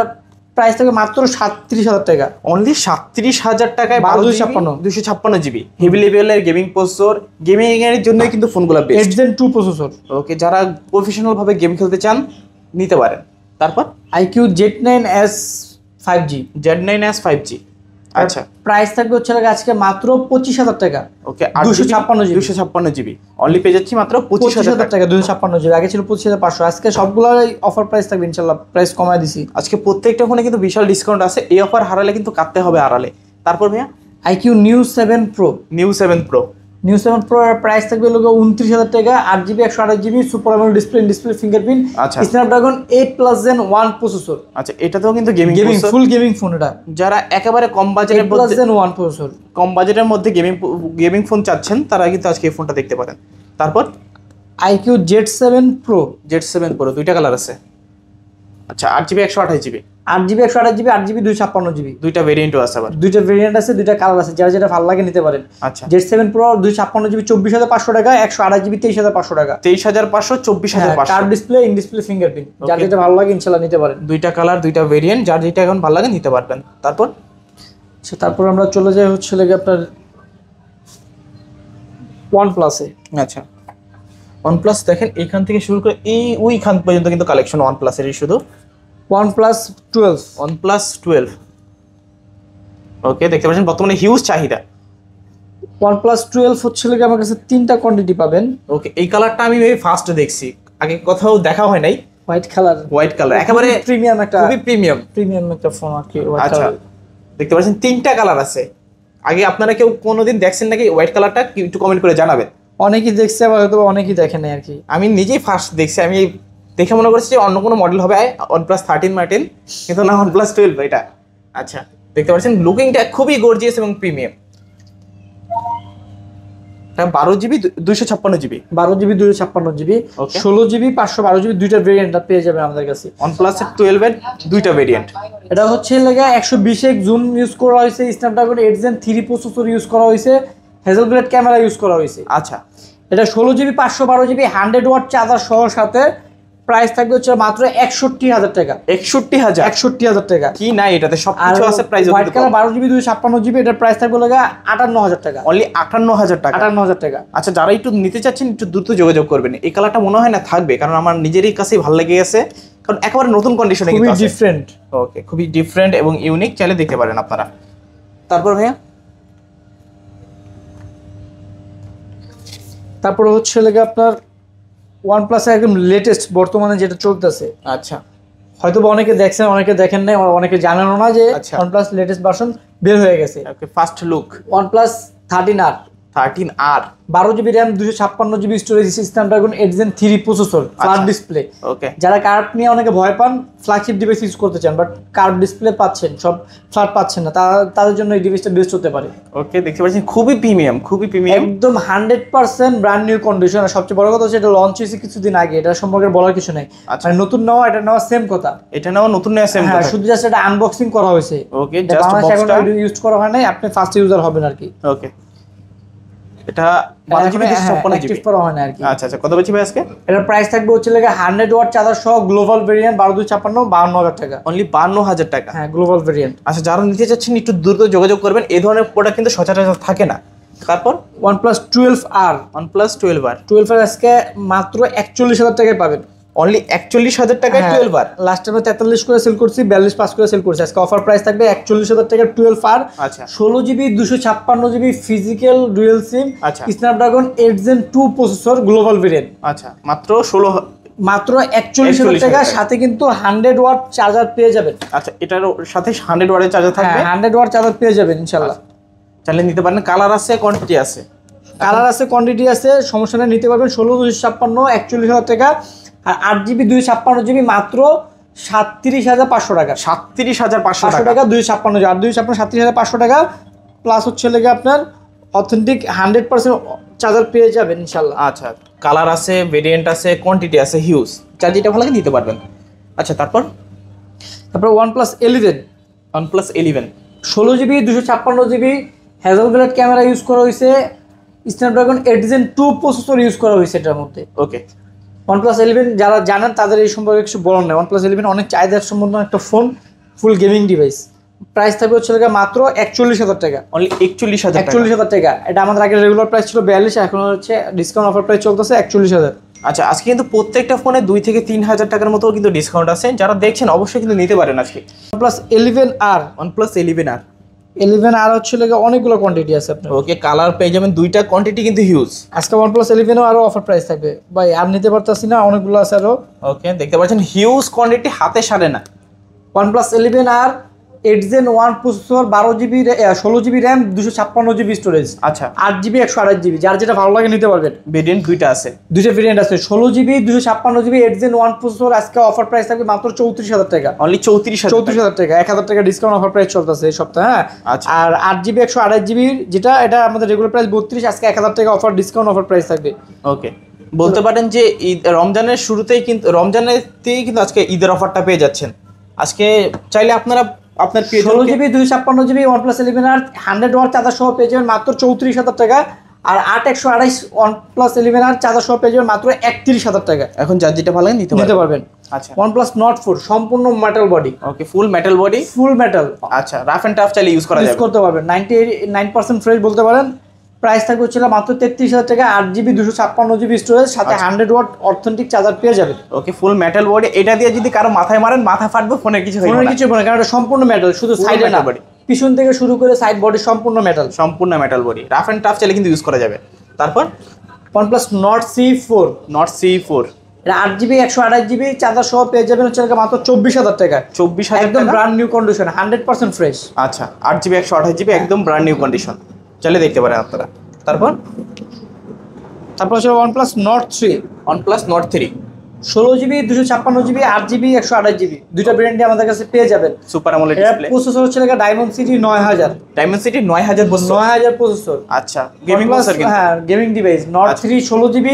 Speaker 1: প্রাইস থাকবে মাত্র 37,000 টাকা।
Speaker 2: অনলি 37,000 টাকায়
Speaker 1: 1256
Speaker 2: 256GB হেভি লেভেলের গেমিং প্রসেসর। গেমিং এর জন্য কিন্তু ফোনগুলো
Speaker 1: 8
Speaker 2: বেস্ট।
Speaker 1: Gen 2 processor.
Speaker 2: ওকে, যারা প্রফেশনাল ভাবে গেম খেলতে চান নিতে পারেন। তারপর
Speaker 1: IQ Z9s 5G,
Speaker 2: Z9s 5G। আচ্ছা,
Speaker 1: প্রাইস থাকবে হচ্ছে লাগে আজকে মাত্র 25,000 টাকা।
Speaker 2: ওকে,
Speaker 1: 256GB,
Speaker 2: 256GB অনলি পেয়ে যাচ্ছি মাত্র 25,000
Speaker 1: 25,000 টাকা। 256GB, আগে ছিল 25,500। আজকে সবগুলো অফার প্রাইস থাকবে ইনশাল্লাহ, প্রাইস কমায় দিছি।
Speaker 2: আজকে প্রত্যেকটা ফোনে কিন্তু বিশাল ডিসকাউন্ট আছে, এই অফার হারালে কিন্তু কাটতে হবে আড়ালে। তারপর ভাইয়া
Speaker 1: IQ Neo 7 Pro,
Speaker 2: Neo 7 Pro,
Speaker 1: Neo 7 Pro এর প্রাইস থাকবে হলো 29,000 টাকা। 8GB 128GB super AMOLED display, in display fingerprint,
Speaker 2: আচ্ছা।
Speaker 1: Snapdragon 8+ Gen 1 processor.
Speaker 2: আচ্ছা, এটাতেও কিন্তু gaming
Speaker 1: gaming full gaming phone, এটা
Speaker 2: যারা একেবারে কম বাজেটের
Speaker 1: 8+
Speaker 2: মধ্যে
Speaker 1: Gen 1 প্রসেসর।
Speaker 2: গেমিং ফোন চাচ্ছেন তারা কিন্তু আজকে এই ফোনটা দেখতে পারেন। তারপর
Speaker 1: IQ Z7 Pro,
Speaker 2: Z7 Pro, দুইটা কালার আছে। আচ্ছা, 8GB 128GB,
Speaker 1: 8GB 128GB, 8GB 256GB,
Speaker 2: দুইটা ভেরিয়েন্টও আছে আবার।
Speaker 1: দুইটা ভেরিয়েন্ট আছে, দুইটা কালার আছে, যারা যেটা ভালো লাগে নিতে পারেন।
Speaker 2: আচ্ছা,
Speaker 1: Z7 Pro 256GB 24,500 টাকা, 128GB 23,500 টাকা।
Speaker 2: 23,500, 24,500।
Speaker 1: Curve display, in display fingerprint, যার
Speaker 2: Okay.
Speaker 1: যেটা ভালো লাগে ইনশাআল্লাহ নিতে পারেন।
Speaker 2: দুইটা কালার, দুইটা ভেরিয়েন্ট, যার যেটা এখন ভালো লাগে নিতে পারবেন। তারপর
Speaker 1: তারপর আমরা চলে যাই হচ্ছে লাগে আপনার OnePlus-এ।
Speaker 2: আচ্ছা, OnePlus দেখেন এখান থেকে শুরু করে ওইখান পর্যন্ত কিন্তু কালেকশন OnePlus এরই শুধু।
Speaker 1: OnePlus 12,
Speaker 2: OnePlus 12, ওকে, দেখতে পাচ্ছেন বর্তমানে হিউজ চাহিদা।
Speaker 1: OnePlus 12 হচ্ছে লাগে আমার কাছে 3টা কোয়ান্টিটি পাবেন।
Speaker 2: ওকে, এই কালারটা আমি ফার্স্ট দেখছি, আগে কোথাও দেখা হয় নাই।
Speaker 1: হোয়াইট কালার,
Speaker 2: হোয়াইট কালার, একেবারে
Speaker 1: প্রিমিয়াম একটা,
Speaker 2: খুবই প্রিমিয়াম
Speaker 1: একটা ফোন আর কি। হোয়াইট
Speaker 2: আচ্ছা,
Speaker 1: কালার
Speaker 2: দেখতে পাচ্ছেন 3টা কালার আছে। আগে আপনারা কেউ কোনোদিন দেখছেন নাকি হোয়াইট কালারটা? একটু কমেন্ট করে জানাবেন।
Speaker 1: অনেকেই দেখছে, আবার হয়তো অনেকেই দেখে নাই আর কি।
Speaker 2: আমি নিজেই ফার্স্ট দেখছি, আমি দেখে মনে করছি যে অন্য কোনো মডেল হবে OnePlus 13 মার্টিন, কিন্তু না OnePlus 12 এটা। আচ্ছা দেখতে পাচ্ছেন লুকিংটা খুবই গর্জিয়াস এবং প্রিমিয়াম। এটা 12GB 256GB,
Speaker 1: 12GB 256GB,
Speaker 2: Okay.
Speaker 1: 16GB 512GB দুইটা ভেরিয়েন্ট পেয়ে যাবেন আমাদের কাছে।
Speaker 2: OnePlus 12 এর দুইটা ভেরিয়েন্ট।
Speaker 1: এটা হচ্ছে লাগা 120x জুম ইউজ করা হয়েছে, স্ন্যাপড্রাগন 8 Gen 3 প্রসেসর ইউজ করা হয়েছে, হ্যাজেলব্লেড ক্যামেরা ইউজ করা হয়েছে।
Speaker 2: আচ্ছা
Speaker 1: এটা 16GB 512GB 100 ওয়াট চার্জার সহ সাথে প্রাইস থাকবে হচ্ছে মাত্র 61,000 টাকা।
Speaker 2: 61,000
Speaker 1: 61,000 টাকা।
Speaker 2: কি নাই এটাতে
Speaker 1: আর
Speaker 2: সবকিছু আছে, price
Speaker 1: white colour 12GB 256GB এটার প্রাইস থাকবে লাগা 58,000 টাকা।
Speaker 2: অনলি 58,000 টাকা।
Speaker 1: 58,000 টাকা।
Speaker 2: আচ্ছা যারা একটু নিতে চাচ্ছেন একটু দ্রুত যোগাযোগ করবেন। এই কালারটা মনে হয় না থাকবে, কারণ আমার নিজেরই কাছেই ভালো লেগে গেছে, কারণ একেবারে নতুন কন্ডিশনে
Speaker 1: খুবই
Speaker 2: কিন্তু আছে।
Speaker 1: ডিফারেন্ট।
Speaker 2: ওকে, খুবই ডিফারেন্ট এবং ইউনিক, চাইলে দেখতে পারেন আপনারা। তারপর ভাইয়া
Speaker 1: তারপর হচ্ছে লাগা আপনার OnePlus এর একদম লেটেস্ট বর্তমানে যেটা চলতেছে,
Speaker 2: আচ্ছা
Speaker 1: হয়তো বা অনেকে দেখছেন অনেকে দেখেন নাই, অনেকে জানেনও না যে
Speaker 2: আচ্ছা।
Speaker 1: OnePlus লেটেস্ট ভার্সন বের হয়ে গেছে।
Speaker 2: Okay, first look
Speaker 1: OnePlus 13R
Speaker 2: 13R
Speaker 1: 12GB RAM 256GB storage, Snapdragon 8 Gen 3 processor, flat display.
Speaker 2: Okay
Speaker 1: যারা কার্ভ নিয়ে অনেকে ভয় পান, ফ্ল্যাগশিপ ডিভাইস ইউজ করতে চান বাট কার্ভ ডিসপ্লে পাচ্ছেন, সব ফ্ল্যাট পাচ্ছেন না, তাদের জন্য এই ডিভাইসটা বেস্ট হতে পারে।
Speaker 2: ওকে, দেখতে পাচ্ছেন খুবই প্রিমিয়াম, খুবই প্রিমিয়াম,
Speaker 1: একদম 100% ব্র্যান্ড নিউ কন্ডিশন। আর সবচেয়ে বড় কথা হচ্ছে এটা লঞ্চ হয়েছে কিছুদিন আগে, এটা সম্পর্কে বলার কিছু নেই।
Speaker 2: আচ্ছা।
Speaker 1: মানে নতুন নেওয়া এটা নেওয়া সেম কথা।
Speaker 2: এটা নাও নতুন না সেম
Speaker 1: হ্যাঁ,
Speaker 2: কথা।
Speaker 1: শুধু জাস্ট এটা আনবক্সিং করা হয়েছে।
Speaker 2: ওকে,
Speaker 1: এটা
Speaker 2: জাস্ট
Speaker 1: বাংলাদেশে
Speaker 2: বক্সটা।
Speaker 1: এখনো ইউজ করা হয় নাই, আপনি ফার্স্ট ইউজার হবেন আর কি।
Speaker 2: ওকে, এটা 12GB 256GB
Speaker 1: অ্যাক্টিভ করা হয় না আর কি।
Speaker 2: আচ্ছা আচ্ছা, কত বলছি ভাই আজকে?
Speaker 1: এটার প্রাইস থাকবে হচ্ছে লাগে 100 ওয়াট চার্জার সহ গ্লোবাল ভেরিয়েন্ট 12/256 52,000 টাকা।
Speaker 2: অনলি 52,000 টাকা।
Speaker 1: হ্যাঁ, গ্লোবাল ভেরিয়েন্ট।
Speaker 2: আচ্ছা, যারা নিতে চাচ্ছেন একটু দ্রুত যোগাযোগ করবেন, এই ধরনের প্রোডাক্ট কিন্তু সচরাচর থাকে না। তারপর
Speaker 1: OnePlus 12R
Speaker 2: OnePlus 12R
Speaker 1: 12R আজকে মাত্র 41,000 টাকায় পাবেন।
Speaker 2: অনলি 41,000 টাকায় 12R।
Speaker 1: লাস্ট টাইমে 43 করে সেল করছি, 42 পাস করে সেল করছি। আজকে অফার প্রাইস থাকবে 41,000 টাকা 12R।
Speaker 2: আচ্ছা
Speaker 1: 16GB 256GB ফিজিক্যাল ডুয়াল সিম,
Speaker 2: আচ্ছা।
Speaker 1: Snapdragon 8 Gen 2 processor, global variant.
Speaker 2: আচ্ছা, মাত্র 16।
Speaker 1: মাত্র 41,000 টাকা,
Speaker 2: 41,000
Speaker 1: সাথে কিন্তু 100 ওয়াট চার্জার পেয়ে যাবেন।
Speaker 2: আচ্ছা, এটার সাথে 100 ওয়াটের চার্জার থাকবে।
Speaker 1: হ্যাঁ, 100 ওয়াট চার্জার পেয়ে যাবেন ইনশাআল্লাহ।
Speaker 2: চাইলে নিতে পারেন, কালার আছে, কোয়ান্টিটি আছে।
Speaker 1: কালার আছে, কোয়ান্টিটি আছে, সমস্যা নেই, নিতে পারবেন। 16 256 41,000 টাকা। আর 8GB 256GB মাত্র 37,500 টাকা।
Speaker 2: 37,500
Speaker 1: 500 টাকা 256, আর 256 37,500 টাকা প্লাস হচ্ছে লেগে আপনার অথেন্টিক 100% চার্জার পেয়ে যাবেন ইনশাল্লাহ।
Speaker 2: আচ্ছা, কালার আছে, ভেরিয়েন্ট আছে, কোয়ান্টিটি আছে, হিউজ। চার্জ যেটা ভালো লাগে নিতে পারবেন। আচ্ছা, তারপর
Speaker 1: OnePlus 11
Speaker 2: OnePlus 11
Speaker 1: 16GB 256GB Hasselblad camera use করা হয়েছে, স্ন্যাপড্রাগন 8 Gen 2 প্রসেসর ইউজ করা হয়েছে এটার মধ্যে।
Speaker 2: ওকে,
Speaker 1: OnePlus 11 যারা জানেন তাদের এই সম্পর্কে কিছু বলার নেই। OnePlus 11 অনেক চাহিদার সম্বন্ধে একটা ফোন, ফুল গেমিং ডিভাইস। প্রাইস থাকবে হচ্ছে মাত্র 41,000 টাকা।
Speaker 2: অনলি 41,000 টাকা।
Speaker 1: 41,000 টাকা। এটা আমাদের আগে রেগুলার প্রাইস ছিল 42, এখন হচ্ছে ডিসকাউন্ট অফার প্রাইস চলতেছে 41,000।
Speaker 2: আচ্ছা, আজকে কিন্তু প্রত্যেকটা ফোনে 2 থেকে 3,000 টাকার মতো কিন্তু ডিসকাউন্ট আছে। যারা দেখছেন অবশ্যই কিন্তু নিতে পারেন আজকে।
Speaker 1: OnePlus 11R
Speaker 2: OnePlus 11R
Speaker 1: 11R হচ্ছে অনেকগুলো কোয়ান্টিটি আছে আপনার।
Speaker 2: ওকে, কালার পেয়ে যাবেন, দুইটা কোয়ান্টিটি কিন্তু হিউজ।
Speaker 1: আজকে OnePlus 11 আরো অফার প্রাইস থাকবে ভাই, আর নিতে পারতাছি না, অনেকগুলো আছে আরো।
Speaker 2: ওকে, দেখতে পাচ্ছেন হিউজ কোয়ান্টিটি, হাতে সারে না।
Speaker 1: OnePlus 11R 8 Gen 1 processor, 12GB 16GB RAM 256GB storage,
Speaker 2: আচ্ছা,
Speaker 1: 8GB 128GB, যার যেটা ভালো লাগে নিতে পারবেন।
Speaker 2: ভেরিয়েন্ট দুইটা আছে,
Speaker 1: দুইটা ভেরিয়েন্ট আছে। 16GB 256GB 8 Gen 1 প্রসেসর আজকে অফার প্রাইস থাকবে মাত্র 34,000 টাকা।
Speaker 2: অনলি 34,000
Speaker 1: টাকা, 1,000 টাকা ডিসকাউন্ট অফার প্রাইস চলতেছে এই সপ্তাহে। হ্যাঁ,
Speaker 2: আচ্ছা।
Speaker 1: আর 8GB 128GB যেটা, এটা আমাদের রেগুলার প্রাইস 32, আজকে 1,000 টাকা অফার ডিসকাউন্ট অফার প্রাইস থাকবে।
Speaker 2: ওকে, বলতে পারেন যে ঈদ রমজানের শুরুতেই কিন্তু, রমজানেতেই কিন্তু আজকে ঈদের অফারটা পেয়ে যাচ্ছেন। আজকে চাইলে আপনারা আপনার
Speaker 1: 16GB 256GB OnePlus 11R 100 watt charger সহ পেয়ে যাবেন মাত্র 34,000 টাকা। আর 8/128 OnePlus 11R চার্জার সহ পেয়ে যাবেন মাত্র 31,000 টাকা।
Speaker 2: এখন যার যেটা ভালো লাগে নিতে পারবেন। আচ্ছা,
Speaker 1: OnePlus Nord 4 সম্পূর্ণ metal body.
Speaker 2: Okay, full metal body,
Speaker 1: full metal.
Speaker 2: আচ্ছা, রাফ এন্ড টাফ চাইলে ইউজ করা যাবে,
Speaker 1: করতে পারবেন। 99% ফ্রেশ বলতে পারেন। প্রাইস থাকবে হচ্ছে মাত্র 33,000 টাকা। 8GB 256GB স্টোরেজ, সাথে 100 ওয়াট অথেন্টিক চার্জার পেয়ে যাবেন।
Speaker 2: ওকে, ফুল মেটাল বডি। এটা দিয়ে যদি কারো মাথায় মারেন, মাথা ফাটবে, ফোনের কিছু হবে না।
Speaker 1: কিছু হবে না, কারণ এটা সম্পূর্ণ মেটাল, শুধু সাইডে না, পিছন থেকে শুরু করে সাইড বডি সম্পূর্ণ মেটাল।
Speaker 2: সম্পূর্ণ metal body, rough and tough চাইলে কিন্তু ইউজ করা যাবে। তারপর
Speaker 1: OnePlus Nord C4
Speaker 2: Nord C4
Speaker 1: এটা 8GB 128GB চার্জার সহ পেয়ে যাবেন হচ্ছে মাত্র 24,000 টাকা।
Speaker 2: 24,000
Speaker 1: একদম
Speaker 2: টাকা।
Speaker 1: Brand new condition, 100% fresh.
Speaker 2: আচ্ছা, 8GB 128GB একদম ব্র্যান্ড নিউ কন্ডিশন, চাইলে দেখতে পারেন আপনারা। তারপর
Speaker 1: হচ্ছে OnePlus Nord 3
Speaker 2: OnePlus Nord 3
Speaker 1: 16GB 256GB 8GB 128GB দুইটা ভেরিয়েন্টে আমাদের কাছে পেয়ে যাবেন।
Speaker 2: সুপার অ্যামোলেড
Speaker 1: এর
Speaker 2: ডিসপ্লে,
Speaker 1: প্রসেসর হচ্ছে ডায়মন্ড সিটি 9000
Speaker 2: ডায়মেনসিটি 9000 বছর।
Speaker 1: 9000 প্রসেসর।
Speaker 2: আচ্ছা, গেমিং
Speaker 1: OnePlus,
Speaker 2: প্রসেসর কিন্তু
Speaker 1: হ্যাঁ gaming device not 3 16GB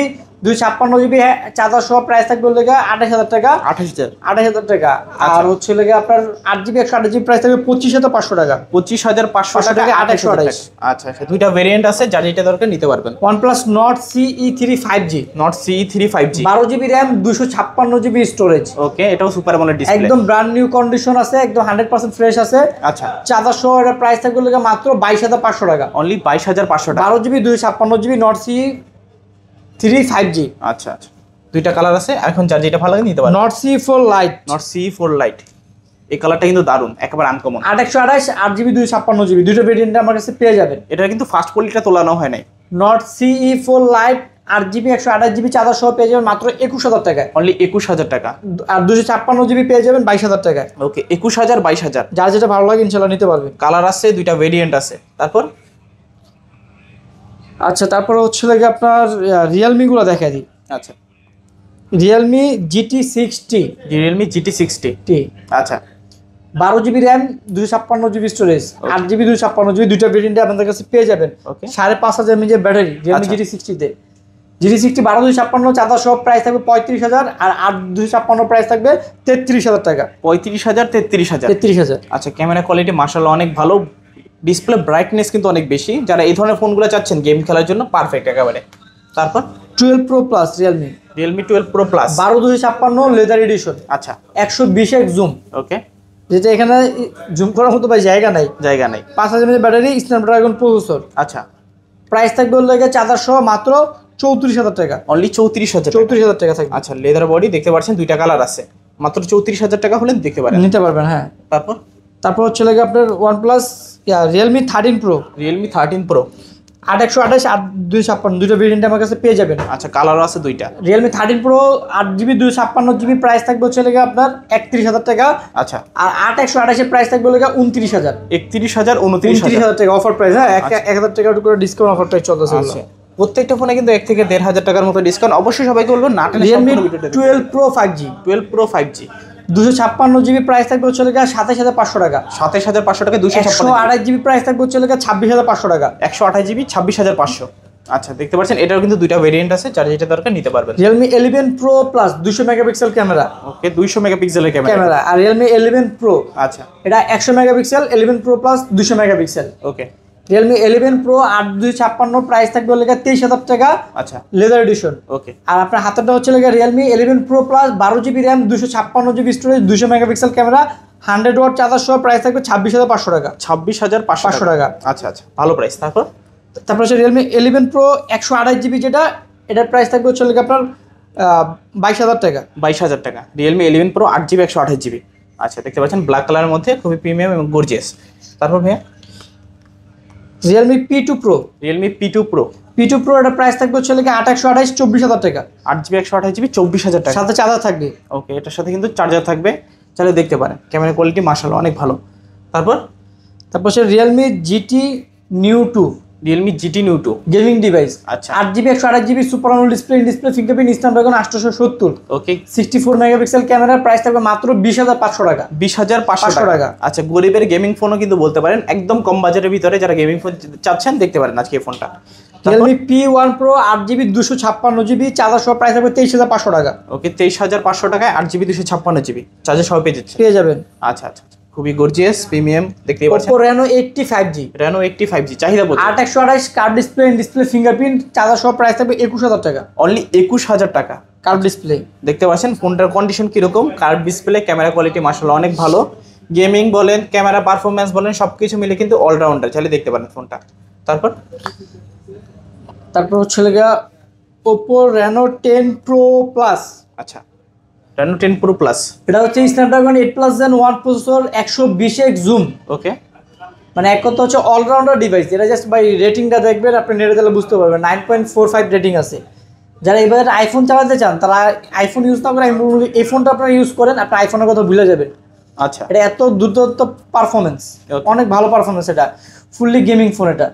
Speaker 1: 256GB charger সহ প্রাইস থাকবে হলো 28000 টাকা।
Speaker 2: 28000
Speaker 1: 28000 টাকা।
Speaker 2: আচ্ছা।
Speaker 1: আর হচ্ছে আপনার 8GB 128GB প্রাইস থাকবে 25500 টাকা।
Speaker 2: 25500 টাকা
Speaker 1: 2828।
Speaker 2: আচ্ছা আচ্ছা, দুইটা ভেরিয়েন্ট আছে, যার যেটা দরকার নিতে পারবেন।
Speaker 1: OnePlus Nord CE3 5G
Speaker 2: not CE3 5G,
Speaker 1: 12GB RAM 256GB storage.
Speaker 2: Okay, এটাও সুপার অ্যামোলেড ডিসপ্লে,
Speaker 1: একদম ব্র্যান্ড নিউ কন্ডিশন আছে, একদম 100% ফ্রেশ আছে।
Speaker 2: আচ্ছা,
Speaker 1: চার্জার সহ এর প্রাইস থাকবে হলো মাত্র 22500 টাকা।
Speaker 2: অনলি 22500 টাকা।
Speaker 1: 12GB 256GB Nord CE3 5G।
Speaker 2: আচ্ছা আচ্ছা, দুইটা কালার আছে, এখন যার যেটা ভালো লাগে নিতে পারবেন।
Speaker 1: Nord CE4 Lite
Speaker 2: not CE4 light, এই কালারটা কিন্তু দারুণ, একেবারে আনকমন।
Speaker 1: 8128 8GB 256GB দুটো ভেরিয়েন্টে আমার কাছে পেয়ে যাবেন।
Speaker 2: এটা কিন্তু ফার্স্ট কোয়ালিটিটা তোলানো হয় নাই।
Speaker 1: Nord CE4 Lite 8GB 128GB charger সহ পেয়ে যাবেন মাত্র 21000 টাকায়।
Speaker 2: অনলি 21000 টাকা।
Speaker 1: আর 256GB পেয়ে যাবেন 22000 টাকায়।
Speaker 2: ওকে, 21000 22000।
Speaker 1: যার যেটা ভালো লাগে ইনশাআল্লাহ নিতে পারবেন।
Speaker 2: কালার আছে, দুইটা ভেরিয়েন্ট আছে। তারপর
Speaker 1: আচ্ছা, তারপরে হচ্ছে আপনার রিয়েলমি গুলো দেখা দিই।
Speaker 2: আচ্ছা,
Speaker 1: রিয়েলমি GT6T
Speaker 2: Realme GT60। আচ্ছা,
Speaker 1: 12GB RAM 256GB storage 8GB 256GB দুইটা ভেরিয়েন্টে আপনাদের কাছে পেয়ে যাবেন।
Speaker 2: Okay.
Speaker 1: 5500 mAh ব্যাটারি রিয়েলমি
Speaker 2: আচ্ছা।
Speaker 1: GT60 তে। GT60 12256 চার্জার সহ প্রাইস থাকবে 35000 আর 8256 প্রাইস থাকবে 33000 টাকা।
Speaker 2: 35000 33000।
Speaker 1: 33000।
Speaker 2: আচ্ছা, ক্যামেরা কোয়ালিটি মাশাআল্লাহ অনেক ভালো, ডিসপ্লে ব্রাইটনেস কিন্তু অনেক বেশি, যারা এই ধরনের ফোনগুলো চাচ্ছেন গেম খেলার জন্য পারফেক্ট একেবারে। তারপর
Speaker 1: 12 Pro Plus Realme
Speaker 2: Realme 12 Pro Plus।
Speaker 1: 12256 leather addition
Speaker 2: আচ্ছা,
Speaker 1: 120x জুম,
Speaker 2: ওকে,
Speaker 1: যেটা এখানে জুম করার মতো ভাই জায়গা নাই।
Speaker 2: জায়গা নেই।
Speaker 1: 5000 mAh ব্যাটারি স্ন্যাপড্রাগন প্রসেসর।
Speaker 2: আচ্ছা,
Speaker 1: প্রাইস থাকবে হলো চার্জার সহ মাত্র 34000 টাকা।
Speaker 2: অনলি 34000।
Speaker 1: 34000 টাকা থাকবে।
Speaker 2: আচ্ছা, লেদার বডি দেখতে পাচ্ছেন, দুইটা কালার আছে, মাত্র 34000 টাকা হলে দেখতে পারেন।
Speaker 1: নিতে পারবেন, হ্যাঁ।
Speaker 2: তারপর
Speaker 1: হচ্ছে আপনার OnePlus Realme 13 Pro
Speaker 2: Realme 13 Pro
Speaker 1: 8128 8256 দুটো ভেরিয়েন্ট আমার কাছে পেয়ে যাবেন।
Speaker 2: আচ্ছা, কালারও আছে দুইটা।
Speaker 1: Realme 13 Pro 8GB 256GB price থাকবে হচ্ছে আপনার 31000 টাকা।
Speaker 2: আচ্ছা,
Speaker 1: আর 8128 এর প্রাইস থাকবে 29000।
Speaker 2: 31000 29000
Speaker 1: 29000 টাকা অফার প্রাইস, হ্যাঁ 1000 টাকা করে ডিসকাউন্ট অফার প্রাইস চলতেছে।
Speaker 2: আচ্ছা, প্রত্যেকটা ফোনে কিন্তু 1 থেকে 1500 টাকার মতো ডিসকাউন্ট। অবশ্যই সবাইকে বলবো না টেনে
Speaker 1: Realme
Speaker 2: সম্পূর্ণ ভিডিওটা দেখুন।
Speaker 1: 12 Pro 5G
Speaker 2: 12 Pro 5G
Speaker 1: 256GB price থাকবে হচ্ছে 27500 টাকা।
Speaker 2: 27500 টাকা 256।
Speaker 1: 128GB প্রাইস থাকবে হচ্ছে 26500 টাকা।
Speaker 2: 128GB 26500। আচ্ছা, দেখতে পাচ্ছেন এটার কিন্তু দুইটা ভেরিয়েন্ট আছে, যার যেটা দরকার নিতে পারবেন।
Speaker 1: Realme 11 Pro Plus 200 megapixel camera.
Speaker 2: ওকে, 200 মেগাপিক্সেলের
Speaker 1: ক্যামেরা। আর Realme 11 Pro
Speaker 2: আচ্ছা,
Speaker 1: এটা 100 মেগাপিক্সেল, 11 Pro Plus 200 মেগাপিক্সেল।
Speaker 2: ওকে,
Speaker 1: Realme 11 Pro 8256 প্রাইস থাকবে 23000 টাকা।
Speaker 2: আচ্ছা,
Speaker 1: লেদার এডিশন।
Speaker 2: ওকে,
Speaker 1: আর আপনার হাতেরটা হচ্ছে Realme 11 Pro Plus 12GB RAM 256GB storage 200 megapixel camera 100 watt charger সহ প্রাইস থাকবে 26500 টাকা।
Speaker 2: 26500
Speaker 1: টাকা।
Speaker 2: আচ্ছা আচ্ছা, ভালো প্রাইস।
Speaker 1: তারপর হচ্ছে Realme 11 Pro 128GB যেটা, এটার প্রাইস থাকবে হচ্ছে আপনার 22000 টাকা।
Speaker 2: 22000 টাকা। Realme 11 Pro 8GB 128GB। আচ্ছা, দেখতে পাচ্ছেন ব্ল্যাক কালারের মধ্যে, খুবই প্রিমিয়াম এবং গর্জিয়াস। তারপর ভাইয়া
Speaker 1: Realme P2 Pro
Speaker 2: Realme P2 Pro
Speaker 1: এটার প্রাইস থাকবে হচ্ছে 8128 24000 টাকা।
Speaker 2: 8GB 128GB 24000 টাকা।
Speaker 1: সাথে চার্জার থাকবে।
Speaker 2: ওকে, এটার সাথে কিন্তু চার্জার থাকবে, চাইলে দেখতে পারেন। ক্যামেরা কোয়ালিটি মাশাআল্লাহ অনেক ভালো। তারপর
Speaker 1: হচ্ছে Realme GT Neo 2
Speaker 2: Realme GT Neo 2
Speaker 1: gaming device.
Speaker 2: আচ্ছা,
Speaker 1: 8GB 128GB super AMOLED display fingerprint Snapdragon 870।
Speaker 2: ওকে,
Speaker 1: 64 মেগাপিক্সেল ক্যামেরার প্রাইস থাকবে মাত্র 20500 টাকা।
Speaker 2: 20500
Speaker 1: টাকা।
Speaker 2: টাকা। আচ্ছা, গরিবের গেমিং ফোনও কিন্তু বলতে পারেন, একদম কম বাজেটের ভিতরে যারা গেমিং ফোন চাচ্ছেন দেখতে পারেন আজকে এই ফোনটা।
Speaker 1: Realme P1 Pro 8GB 256GB charger সহ প্রাইস থাকবে 23500 টাকা।
Speaker 2: ওকে, 23500 টাকায় 8GB 256GB চার্জার সহ
Speaker 1: পেয়ে যাবেন।
Speaker 2: আচ্ছা আচ্ছা, খুবই গর্জিয়াস প্রিমিয়াম দেখতেই পাচ্ছেন।
Speaker 1: Oppo Reno 80 5G
Speaker 2: Reno 80 5G চাহিদা বলতে
Speaker 1: 8128 কার্ভ ডিসপ্লে ফিঙ্গারপ্রিন্ট চার্জার সহ প্রাইস থাকবে 21000 টাকা।
Speaker 2: অনলি 21000 টাকা।
Speaker 1: কার্ভ ডিসপ্লে
Speaker 2: দেখতে পাচ্ছেন ফোনটার কন্ডিশন কিরকম, কার্ভ ডিসপ্লে, ক্যামেরা কোয়ালিটি মাশাআল্লাহ অনেক ভালো, গেমিং বলেন, ক্যামেরা পারফরমেন্স বলেন, সবকিছু মিলে কিন্তু অলরাউন্ডার, চাইলে দেখতে পারেন ফোনটা। তারপর
Speaker 1: হচ্ছে Oppo Reno 10 Pro Plus।
Speaker 2: আচ্ছা, Reno 10 Pro Plus
Speaker 1: এটা হচ্ছে Snapdragon 8 Gen 1 processor 120x zoom.
Speaker 2: Okay,
Speaker 1: মানে এক কথা হচ্ছে অলরাউন্ডার ডিভাইস। এটা জাস্ট বাই রেটিংটা দেখবেন, আপনি নেটে দিলে বুঝতে পারবেন 9.45 রেটিং আছে। যারা এবার আইফোন চালাতে চান তারা আইফোন ইউজ না করে এই ফোনটা আপনারা ইউজ করেন, আপনার আইফোনের কথা ভুলে যাবেন।
Speaker 2: আচ্ছা,
Speaker 1: এটা এত দুর্দান্ত পারফরমেন্স,
Speaker 2: Okay.
Speaker 1: অনেক ভালো পারফরমেন্স। এটা ফুললি গেমিং ফোন, এটা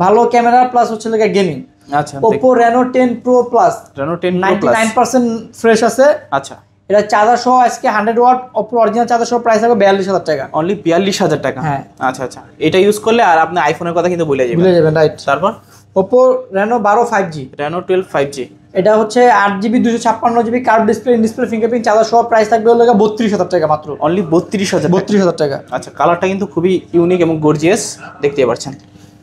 Speaker 1: ভালো ক্যামেরা প্লাস হচ্ছে গেমিং।
Speaker 2: আচ্ছা
Speaker 1: Oppo Reno 10 Pro Plus
Speaker 2: Reno 10 Pro Plus
Speaker 1: 99% fresh আছে।
Speaker 2: আচ্ছা
Speaker 1: এটা চার্জার সহ আজকে 100 ওয়াট Oppo অরিজিনাল চার্জার সহ প্রাইস হবে 42000 টাকা।
Speaker 2: অনলি 42000 টাকা।
Speaker 1: হ্যাঁ।
Speaker 2: আচ্ছা আচ্ছা, এটা ইউজ করলে আর আপনি আইফোনের কথা কিন্তু ভুলে যাবেন।
Speaker 1: ভুলে যাবেন, রাইট।
Speaker 2: তারপর
Speaker 1: Oppo Reno 12 5G,
Speaker 2: Reno 12 5G,
Speaker 1: এটা হচ্ছে 8GB 256GB curve display, in display fingerprint, charger সহ প্রাইস থাকবে হলো 32000 টাকা মাত্র।
Speaker 2: অনলি 32000।
Speaker 1: 32000 টাকা।
Speaker 2: আচ্ছা, কালারটা কিন্তু খুবই ইউনিক এবং গর্জিয়াস দেখতে পাচ্ছেন।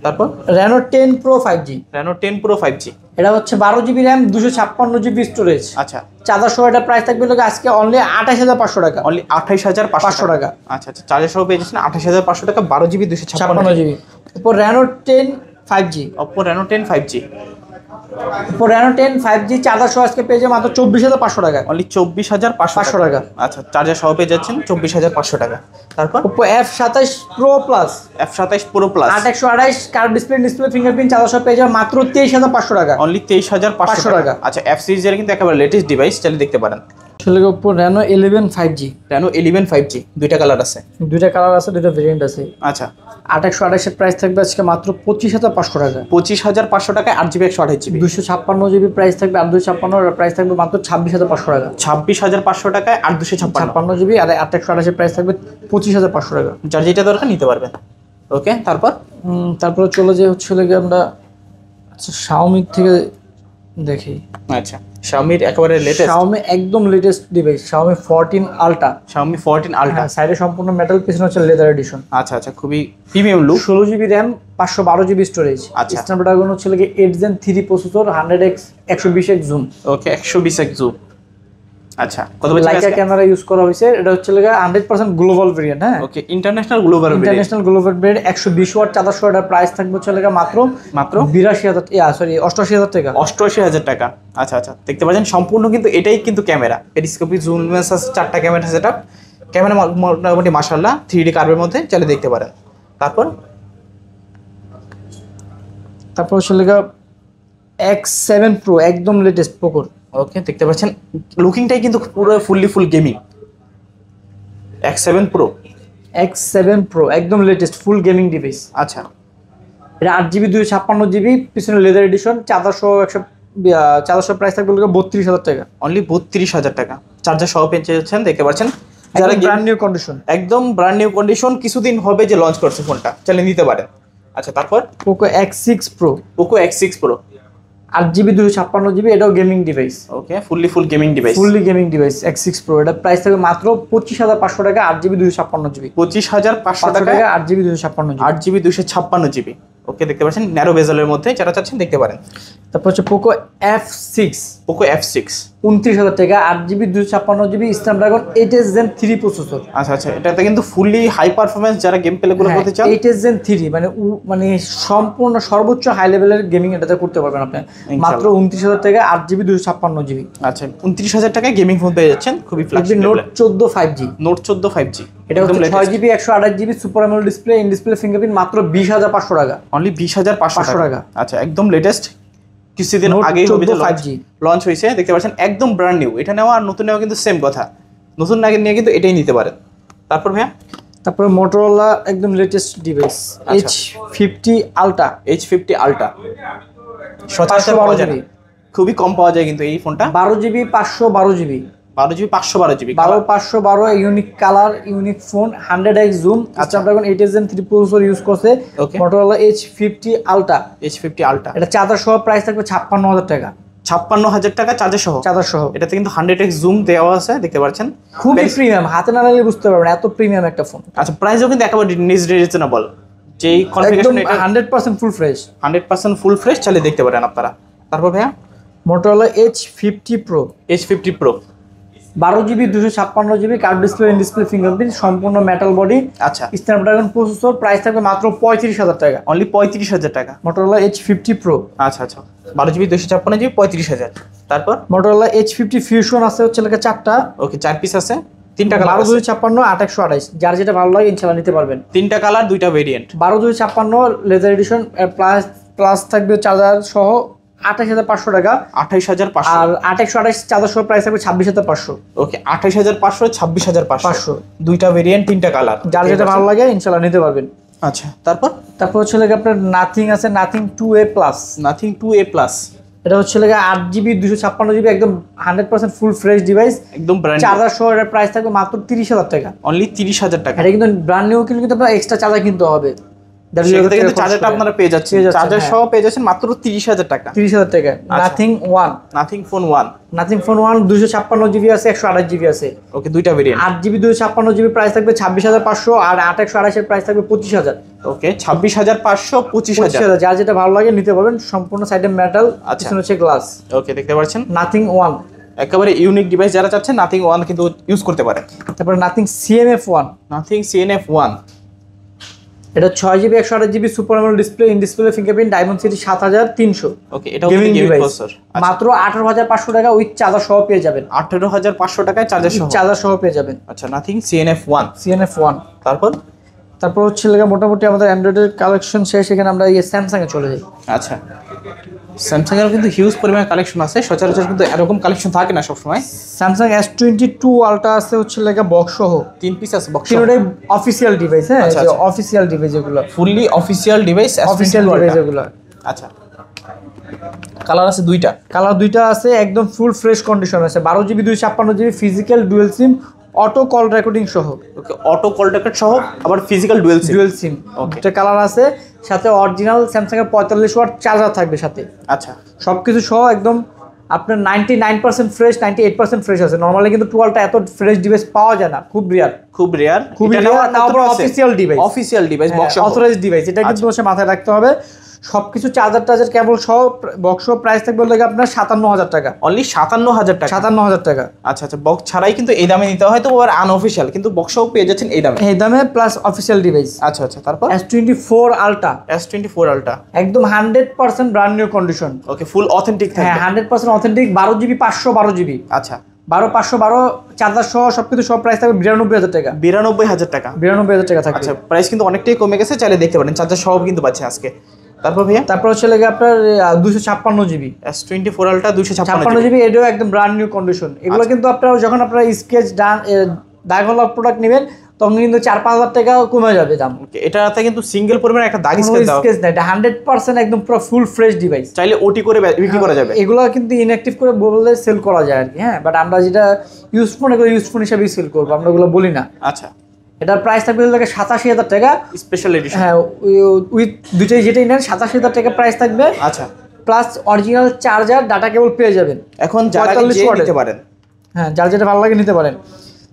Speaker 2: তারপর
Speaker 1: Reno 10 Pro 5G,
Speaker 2: Reno 10 Pro 5G,
Speaker 1: এটা হচ্ছে 12GB র্যাম 256GB স্টোরেজ,
Speaker 2: আচ্ছা
Speaker 1: চার্জার সহ এটা প্রাইস থাকবে হলো আজকে অনলি 28500 টাকা।
Speaker 2: অনলি 28500
Speaker 1: টাকা।
Speaker 2: আচ্ছা আচ্ছা, চার্জার সহ পেয়ে যাচ্ছেন 28500 টাকা, 12GB
Speaker 1: 256GB। Oppo Reno 10 5G,
Speaker 2: Oppo Reno 10 5G,
Speaker 1: Oppo Reno 10 5G charger সহ আজকে পেয়ে যাবে মাত্র 24500 টাকা।
Speaker 2: অনলি 24500
Speaker 1: টাকা।
Speaker 2: আচ্ছা, চার্জার সহ পেয়ে যাচ্ছেন 24500 টাকা। তারপর
Speaker 1: Oppo F27 Pro Plus
Speaker 2: F27 Pro Plus
Speaker 1: 8128 curve display fingerprint, charger সহ পেয়ে যাবে মাত্র 23500 টাকা।
Speaker 2: অনলি 23500 টাকা। আচ্ছা, F সিরিজের কিন্তু একেবারে লেটেস্ট ডিভাইস, চালিয়ে দেখতে পারেন।
Speaker 1: আসলে Oppo Reno 11 5G,
Speaker 2: Reno 11 5G, দুইটা কালার আছে,
Speaker 1: দুইটা কালার আছে, দুইটা ভেরিয়েন্ট আছে।
Speaker 2: আচ্ছা
Speaker 1: 8128 এর প্রাইস থাকবে আজকে মাত্র 25500 টাকা।
Speaker 2: 25500 টাকায় 8GB 128GB,
Speaker 1: 256GB প্রাইস থাকবে, আর 256 এর প্রাইস থাকবে মাত্র 26500 টাকা।
Speaker 2: 26500 টাকায় 8256,
Speaker 1: 56GB আর 8128 এর প্রাইস থাকবে 25500 টাকা।
Speaker 2: যার যেটা দরকার নিতে পারবেন। ওকে,
Speaker 1: তারপরে চলে যে হচ্ছে লাগে আমরা Xiaomi থেকে দেখি।
Speaker 2: আচ্ছা, Xiaomi একেবারে লেটেস্ট,
Speaker 1: Xiaomi একদম latest device, Xiaomi 14 Ultra,
Speaker 2: Xiaomi 14 Ultra।
Speaker 1: সাইডে সম্পূর্ণ মেটাল, পিছনে হচ্ছে লেদার এডিশন।
Speaker 2: আচ্ছা আচ্ছা, খুবই premium look.
Speaker 1: 16GB RAM 512GB storage,
Speaker 2: আচ্ছা।
Speaker 1: স্ন্যাপড্রাগন হচ্ছে লাগে 8 Gen 3 processor, 100x 120x zoom.
Speaker 2: Okay, 120x zoom. আচ্ছা, কত বলছেন
Speaker 1: লাইকা ক্যামেরা ইউজ করা হয়েছে, এটা হচ্ছে লাগে 100% গ্লোবাল ভেরিয়েন্ট। হ্যাঁ,
Speaker 2: okay, international global
Speaker 1: international global variant, 120 watt charger সহ এটার প্রাইস থাকবে হচ্ছে লাগে মাত্র 88000 টাকা।
Speaker 2: 88000 টাকা। আচ্ছা আচ্ছা, দেখতে পাচ্ছেন সম্পূর্ণ কিন্তু এটাই কিন্তু ক্যামেরা, পেরিস্কোপিক জুম লেন্স আছে, 4টা ক্যামেরা সেটআপ, ক্যামেরা মোটামুটি মাশাআল্লাহ 3D কার্ভের মধ্যে, চালিয়ে দেখতে পারেন।
Speaker 1: তারপর হচ্ছে লাগে X7 Pro একদম লেটেস্ট পোকোর।
Speaker 2: ওকে, দেখতে পাচ্ছেন লুকিংটাই কিন্তু পুরো ফুল গেমিং। X7 Pro
Speaker 1: একদম লেটেস্ট ফুল গেমিং ডিভাইস।
Speaker 2: আচ্ছা,
Speaker 1: এটা 8GB 256GB, পিছনে লেদার এডিশন, চার্জার সহ প্রাইস থাকবে 32000 টাকা।
Speaker 2: অনলি 32000 টাকা, চার্জার সহ পেয়ে যাচ্ছেন। দেখতে পাচ্ছেন
Speaker 1: যারা ব্র্যান্ড নিউ কন্ডিশন,
Speaker 2: একদম ব্র্যান্ড নিউ কন্ডিশন, কিছুদিন হবে যে লঞ্চ করছে ফোনটা, চালিয়ে নিতে পারেন। আচ্ছা, তারপর
Speaker 1: Poco X6 Pro,
Speaker 2: Poco X6 Pro
Speaker 1: 8GB 256GB, এটাও gaming device.
Speaker 2: Okay, full gaming device,
Speaker 1: gaming device X6 Pro, এটা প্রাইস থাকবে মাত্র 25500 টাকা, 8GB 256GB।
Speaker 2: 25500 টাকা,
Speaker 1: 8GB 256GB।
Speaker 2: 8GB 256GB। ওকে, দেখতে পাচ্ছেন ন্যারো বেজেলের মধ্যে, যারা চাচ্ছেন দেখতে পারেন।
Speaker 1: তারপর হচ্ছে Poco F6,
Speaker 2: 29000
Speaker 1: টাকা, 8GB 256GB, Snapdragon 8s Gen 3 processor.
Speaker 2: আচ্ছা আচ্ছা, এটাতে কিন্তু ফুললি হাই পারফরম্যান্স, যারা গেম প্লে গুলো করতে চান,
Speaker 1: 8s Gen 3 মানে সম্পূর্ণ সর্বোচ্চ হাই লেভেলের গেমিং এটাতে করতে পারবেন আপনি, মাত্র 29000 টাকা, 8GB 256GB।
Speaker 2: আচ্ছা, 29000 টাকায় গেমিং ফোন পেয়ে যাচ্ছেন, খুবই flagship
Speaker 1: note 14 5G,
Speaker 2: note 14 5G,
Speaker 1: এটা হচ্ছে 6GB 128GB super AMOLED display, in display fingerprint, মাত্র 20500 টাকা।
Speaker 2: অনলি 20500 টাকা। আচ্ছা, একদম লেটেস্ট, কিছুদিন আগেই হবে যে
Speaker 1: 5G
Speaker 2: লঞ্চ হয়েছে, দেখতে পাচ্ছেন একদম ব্র্যান্ড নিউ। এটা নেওয়া আর নতুন নেওয়া কিন্তু সেম কথা, নতুন না নিয়ে কিন্তু এটাই নিতে পারেন। তারপর ভাইয়া,
Speaker 1: তারপরে Motorola একদম latest device H50 Ultra,
Speaker 2: H50 Ultra সচরাচর পাওয়া যায় না, খুবই কম পাওয়া যায় কিন্তু এই ফোনটা।
Speaker 1: 12GB 512GB,
Speaker 2: 12GB 512GB,
Speaker 1: 512 unique colour, unique phone, 100x zoom, Snapdragon 8s Gen 3 processor use করছে। Motorola H50 Ultra, এটা চার্জার সহ প্রাইস থাকবে 56000 টাকা।
Speaker 2: 56000 টাকা চার্জার সহ। এটাতে কিন্তু 100x জুম দেওয়া আছে, দেখতে পাচ্ছেন
Speaker 1: খুবই প্রিমিয়াম, হাতে না নিলে বুঝতে পারবেন এত প্রিমিয়াম একটা ফোন।
Speaker 2: আচ্ছা, প্রাইসও কিন্তু একেবারে রিজনেবল, যেই কনফিগারেশন এটা
Speaker 1: 100% ফুল ফ্রেশ,
Speaker 2: 100% ফুল ফ্রেশ, চালিয়ে দেখতে পারেন আপনারা। তারপর ভাইয়া,
Speaker 1: Motorola H50 Pro, 12GB 256GB curve display, in display fingerprint, সম্পূর্ণ মেটাল বডি।
Speaker 2: আচ্ছা,
Speaker 1: স্ন্যাপড্রাগন প্রসেসর, প্রাইস থাকবে মাত্র 35000 টাকা।
Speaker 2: অনলি 35000 টাকা।
Speaker 1: Motorola H50 Pro,
Speaker 2: আচ্ছা, 12GB 256GB 35000। তারপর
Speaker 1: Motorola H50 Fusion আছে হচ্ছে লাগে 4টা।
Speaker 2: ওকে, 4 পিস আছে, 3টা কালার,
Speaker 1: 1256, 8128, যার যেটা ভালো লাগে ইনশাআল্লাহ নিতে পারবেন।
Speaker 2: 3টা কালার, 2টা ভেরিয়েন্ট।
Speaker 1: 1256 লেদার এডিশন, প্লাস থাকবে চার্জার সহ 28500 টাকা,
Speaker 2: 28500।
Speaker 1: আর 8128 চার্জার সহ প্রাইস থাকবে 26500।
Speaker 2: ওকে, 28500, 26500, দুইটা ভেরিয়েন্ট, 3টা কালার,
Speaker 1: যার যেটা ভালো লাগে ইনশাআল্লাহ নিতে পারবেন।
Speaker 2: আচ্ছা, তারপর
Speaker 1: তারপর হচ্ছে লাগে আপনার নাথিং আছে, nothing 2A plus.
Speaker 2: Nothing 2A plus,
Speaker 1: এটা হচ্ছে লাগে 8GB 256GB একদম 100% ফুল ফ্রেশ ডিভাইস,
Speaker 2: একদম ব্র্যান্ড
Speaker 1: চার্জার সহ। এর প্রাইস থাকবে মাত্র 30,000 টাকা।
Speaker 2: অনলি 30,000 টাকা।
Speaker 1: এটা কিন্তু ব্র্যান্ড নিউ কিন্তু আপনার এক্সট্রা চার্জার কিনতে হবে।
Speaker 2: সেক্ষেত্রে কিন্তু চার্জারটা আপনারা পেয়ে যাচ্ছেন, চার্জার সহ পেয়ে যাচ্ছেন মাত্র 30,000 টাকা।
Speaker 1: 30,000 টাকা। Nothing 1,
Speaker 2: nothing phone 1,
Speaker 1: nothing phone 1 256GB আছে, 128GB আছে।
Speaker 2: ওকে, দুইটা ভেরিয়েন্ট।
Speaker 1: 8GB 256GB প্রাইস থাকবে 26,500, আর 8 128 এর প্রাইস থাকবে 25,000।
Speaker 2: ওকে, 26,500, 25,000।
Speaker 1: 25,000, যার যেটা ভালো লাগে নিতে পারবেন। সম্পূর্ণ সাইডে মেটাল,
Speaker 2: আচ্ছা।
Speaker 1: পিছনে হচ্ছে গ্লাস।
Speaker 2: ওকে, দেখতে পাচ্ছেন
Speaker 1: নাথিং 1।
Speaker 2: একেবারে ইউনিক ডিভাইস যারা চাচ্ছেন নাথিং 1 কিন্তু ইউজ করতে পারেন।
Speaker 1: তারপর নাথিং CNF1,
Speaker 2: নাথিং CNF1,
Speaker 1: এটা 6GB 128GB super AMOLED display, in display fingerprint, diamond city 7300।
Speaker 2: ওকে, এটা হচ্ছে গেমিং প্রসেসর।
Speaker 1: মাত্র 18,500 টাকা উইথ চার্জার সহ পেয়ে যাবেন।
Speaker 2: 18,500 টাকায় চার্জার সহ,
Speaker 1: চার্জার সহ পেয়ে যাবেন।
Speaker 2: আচ্ছা, নাথিং CNF1।
Speaker 1: তারপর হচ্ছে লাগে মোটামুটি আমাদের অ্যান্ড্রয়েডের কালেকশন শেষ। এখানে আমরা স্যামসাং এ চলে যাই।
Speaker 2: আচ্ছা, স্যামসাং এর কিন্তু হিউজ পরিমাণে কালেকশন আছে, সচরাচর কিন্তু এরকম কালেকশন থাকে না সবসময়।
Speaker 1: স্যামসাং S22 আলট্রা আছে হচ্ছে লাগে বক্স সহ,
Speaker 2: 3 পিস আছে বক্স,
Speaker 1: তিনটাই অফিসিয়াল ডিভাইস। হ্যাঁ,
Speaker 2: আচ্ছা,
Speaker 1: যে
Speaker 2: আচ্ছা।
Speaker 1: অফিসিয়াল ডিভাইস এগুলো,
Speaker 2: fully official device,
Speaker 1: official device এগুলো।
Speaker 2: আচ্ছা, কালার আছে দুইটা,
Speaker 1: কালার দুইটা আছে, একদম ফুল ফ্রেশ কন্ডিশন আছে। 12GB 256GB ফিজিক্যাল ডুয়েল সিম, অটো কল রেকর্ডিং সহ।
Speaker 2: ওকে, অটো কল রেকর্ড সহ, আবার ফিজিক্যাল ডুয়েল
Speaker 1: সিম
Speaker 2: ওকে,
Speaker 1: এটা কালার আছে। সাথে অরিজিনাল স্যামসাং এর 45 ওয়াট চার্জার থাকবে সাথে।
Speaker 2: আচ্ছা,
Speaker 1: সবকিছু সহ একদম আপনার 99% ফ্রেশ, 98% ফ্রেশ আছে। নরমালি কিন্তু টুয়েলটা এত ফ্রেশ ডিভাইস পাওয়া যায় না, খুব rare. Official device,
Speaker 2: official device box
Speaker 1: authorised device, এটা কিন্তু হচ্ছে মাথায় রাখতে হবে। সবকিছু চার্জার কেবল সহ বক্স প্রাইস থাকবে বলতে আপনার 57,000 টাকা।
Speaker 2: অনলি 57,000 টাকা।
Speaker 1: 57,000 টাকা।
Speaker 2: আচ্ছা আচ্ছা, বক্স ছাড়াই কিন্তু এই দামে নিতে হয়, তো আবার আনঅফিশিয়াল কিন্তু বক্সও পেয়ে যাচ্ছেন এই দামে।
Speaker 1: এই দামে প্লাস অফিসিয়াল ডিভাইস।
Speaker 2: আচ্ছা আচ্ছা, তারপর
Speaker 1: S24 আলট্রা,
Speaker 2: S24 আলট্রা
Speaker 1: একদম 100% ব্র্যান্ড নিউ কন্ডিশন।
Speaker 2: ওকে, ফুল অথেন্টিক
Speaker 1: হ্যাঁ,
Speaker 2: থাকবে।
Speaker 1: 100% অথেন্টিক। 12GB 512GB,
Speaker 2: আচ্ছা,
Speaker 1: 512 চার্জার সহ সবকিছু সব প্রাইস থাকবে 92,000 টাকা।
Speaker 2: 92,000 টাকা।
Speaker 1: 92,000 টাকা থাকবে।
Speaker 2: আচ্ছা, প্রাইস কিন্তু অনেকটাই কমে গেছে, চাইলে দেখতে পারেন, চার্জার সহ কিন্তু পাচ্ছেন আজকে। তারপর ভাইয়া,
Speaker 1: তারপর হচ্ছে লাগে আপনার 256GB,
Speaker 2: S24 আলট্রা 256
Speaker 1: 56GB, এটাও একদম ব্র্যান্ড নিউ কন্ডিশন। এগুলো কিন্তু আপনারা যখন আপনারা স্কেচ ডায়াগোনাল প্রোডাক্ট নেবেন তখন কিন্তু 4-5 হাজার টাকা কমে যাবে দাম।
Speaker 2: এটাতে কিন্তু সিঙ্গেল পরিমাণে একটা দাগ স্কেচ দাও,
Speaker 1: স্কেচ না, এটা 100% একদম পুরো ফুল ফ্রেশ ডিভাইস।
Speaker 2: চাইলে ওটি করে বিক্রি করা যাবে।
Speaker 1: এগুলো কিন্তু ইনঅ্যাক্টিভ করে বললে সেল করা যায় আর কি। হ্যাঁ, বাট আমরা যেটা ইউজফোন, এগুলো ইউজফোন হিসেবেই সেল করবো, আমরা ওগুলো বলি না।
Speaker 2: আচ্ছা,
Speaker 1: এটার প্রাইস থাকবে 87,000 টাকা
Speaker 2: স্পেশাল এডিশন।
Speaker 1: হ্যাঁ, উইথ দুইটাই যেটাই নেন 87,000 টাকা প্রাইস থাকবে।
Speaker 2: আচ্ছা,
Speaker 1: plus original charger, data cable পেয়ে যাবেন।
Speaker 2: এখন যারা
Speaker 1: 45
Speaker 2: যে
Speaker 1: ওয়াটের।
Speaker 2: নিতে পারেন,
Speaker 1: হ্যাঁ, যার যেটা ভালো লাগে নিতে পারেন।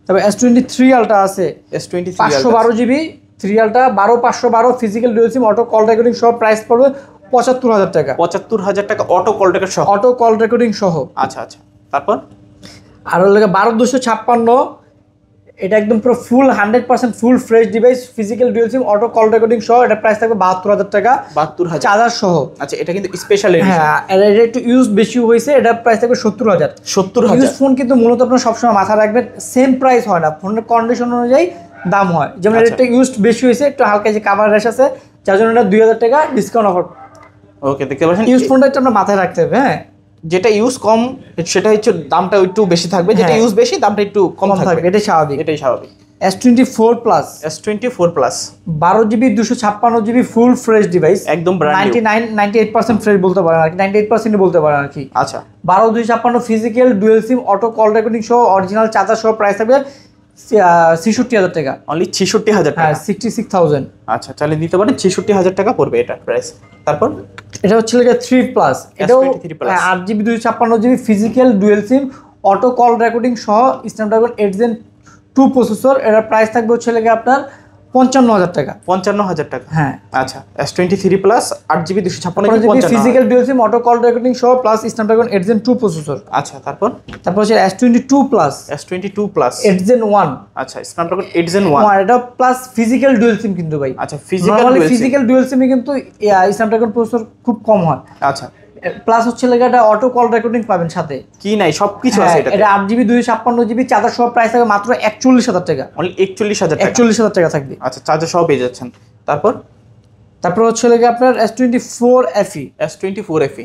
Speaker 1: তবে S23 আলট্রা আছে,
Speaker 2: S23
Speaker 1: 512GB 3 ultra, 12512 physical dual SIM, auto call recording সহ প্রাইস পড়বে 75,000 টাকা।
Speaker 2: 75,000 টাকা অটো কল রেকর্ড সহ।
Speaker 1: অটো কল রেকর্ডিং সহ।
Speaker 2: আচ্ছা আচ্ছা, তারপর
Speaker 1: আর হলো 12256, এটা একদম পুরো full 100% full fresh device, physical dual SIM, auto call recording সহ। এটা প্রাইস থাকবে 72,000 টাকা,
Speaker 2: 72,000
Speaker 1: চার্জার সহ।
Speaker 2: আচ্ছা, এটা কিন্তু স্পেশাল এডিশন।
Speaker 1: হ্যাঁ, এটা একটু ইউজ বেশি হয়েছে, এটা প্রাইস থাকবে 70,000।
Speaker 2: 70,000।
Speaker 1: ইউজ ফোন কিন্তু মূলত আপনার সবসময় মাথায় রাখবেন সেম প্রাইস হয় না, ফোনের কন্ডিশন অনুযায়ী দাম হয়। যেমন এটা ইউজ বেশি হয়েছে, একটু হালকা যে কাভার র্যাশ আছে, যার জন্য এটা 2,000 টাকা ডিসকাউন্ট অফার।
Speaker 2: ওকে, দেখতে পাচ্ছেন
Speaker 1: ইউজ ফোনটা একটু আপনার মাথায় রাখতে হবে। হ্যাঁ,
Speaker 2: যেটা ইউজ কম সেটা হচ্ছে দামটা একটু বেশি থাকবে, যেটা ইউজ বেশি দামটা একটু কম থাকবে,
Speaker 1: এটাই স্বাভাবিক।
Speaker 2: এটাই স্বাভাবিক।
Speaker 1: S24 plus,
Speaker 2: S24 plus
Speaker 1: 12GB 256GB ফুল ফ্রেশ ডিভাইস,
Speaker 2: একদম ব্র্যান্ড নিউ।
Speaker 1: 98% ফ্রেশ বলতে পারেন আর কি, 98% বলতে পারেন আর কি।
Speaker 2: আচ্ছা,
Speaker 1: 12/256 physical dual SIM, auto call recording সহ, অরিজিনাল চার্জার সহ প্রাইস থাকবে 66,000 টাকা।
Speaker 2: অনলি 66,000
Speaker 1: হ্যাঁ,
Speaker 2: টাকা।
Speaker 1: 66,000।
Speaker 2: আচ্ছা, তাহলে নিতে পারেন, 66,000 টাকা পড়বে এটা প্রাইস। তারপর
Speaker 1: এটা হচ্ছে 3 প্লাস, এটাও
Speaker 2: 23 plus।
Speaker 1: 8GB 256GB physical dual SIM, auto call recording সহ, স্ন্যাপড্রাগন 8 Gen 2 প্রসেসর। এটার প্রাইস থাকবে হচ্ছে আপনার 55,000 টাকা।
Speaker 2: 55,000 টাকা।
Speaker 1: হ্যাঁ,
Speaker 2: আচ্ছা, S23 plus 8GB 256GB
Speaker 1: physical dual SIM, auto call recording সহ, প্লাস স্ন্যাপড্রাগন 8 Gen 2 প্রসেসর।
Speaker 2: আচ্ছা, তারপর
Speaker 1: হচ্ছে S22 plus,
Speaker 2: S22 plus
Speaker 1: 8 Gen 1।
Speaker 2: আচ্ছা, স্ন্যাপড্রাগন 8 Gen 1।
Speaker 1: এটা প্লাস ফিজিক্যাল ডুয়াল সিম কিন্তু ভাই।
Speaker 2: আচ্ছা, ফিজিক্যাল
Speaker 1: ডুয়াল সিমে কিন্তু স্ন্যাপড্রাগন প্রসেসর খুব কম হয়।
Speaker 2: আচ্ছা,
Speaker 1: প্লাস হচ্ছে এটা অটো কল রেকর্ডিং পাবেন সাথে,
Speaker 2: কি নাই সবকিছু আছে এটাতে।
Speaker 1: এটা 8GB 256GB চার্জার সহ প্রাইস থাকবে মাত্র 41,000 টাকা।
Speaker 2: অনলি 41,000 টাকা।
Speaker 1: 41,000 টাকা থাকবে।
Speaker 2: আচ্ছা, চার্জার সহ পেয়ে যাচ্ছেন। তারপর
Speaker 1: হচ্ছে আপনার S24 FE।
Speaker 2: S24 FE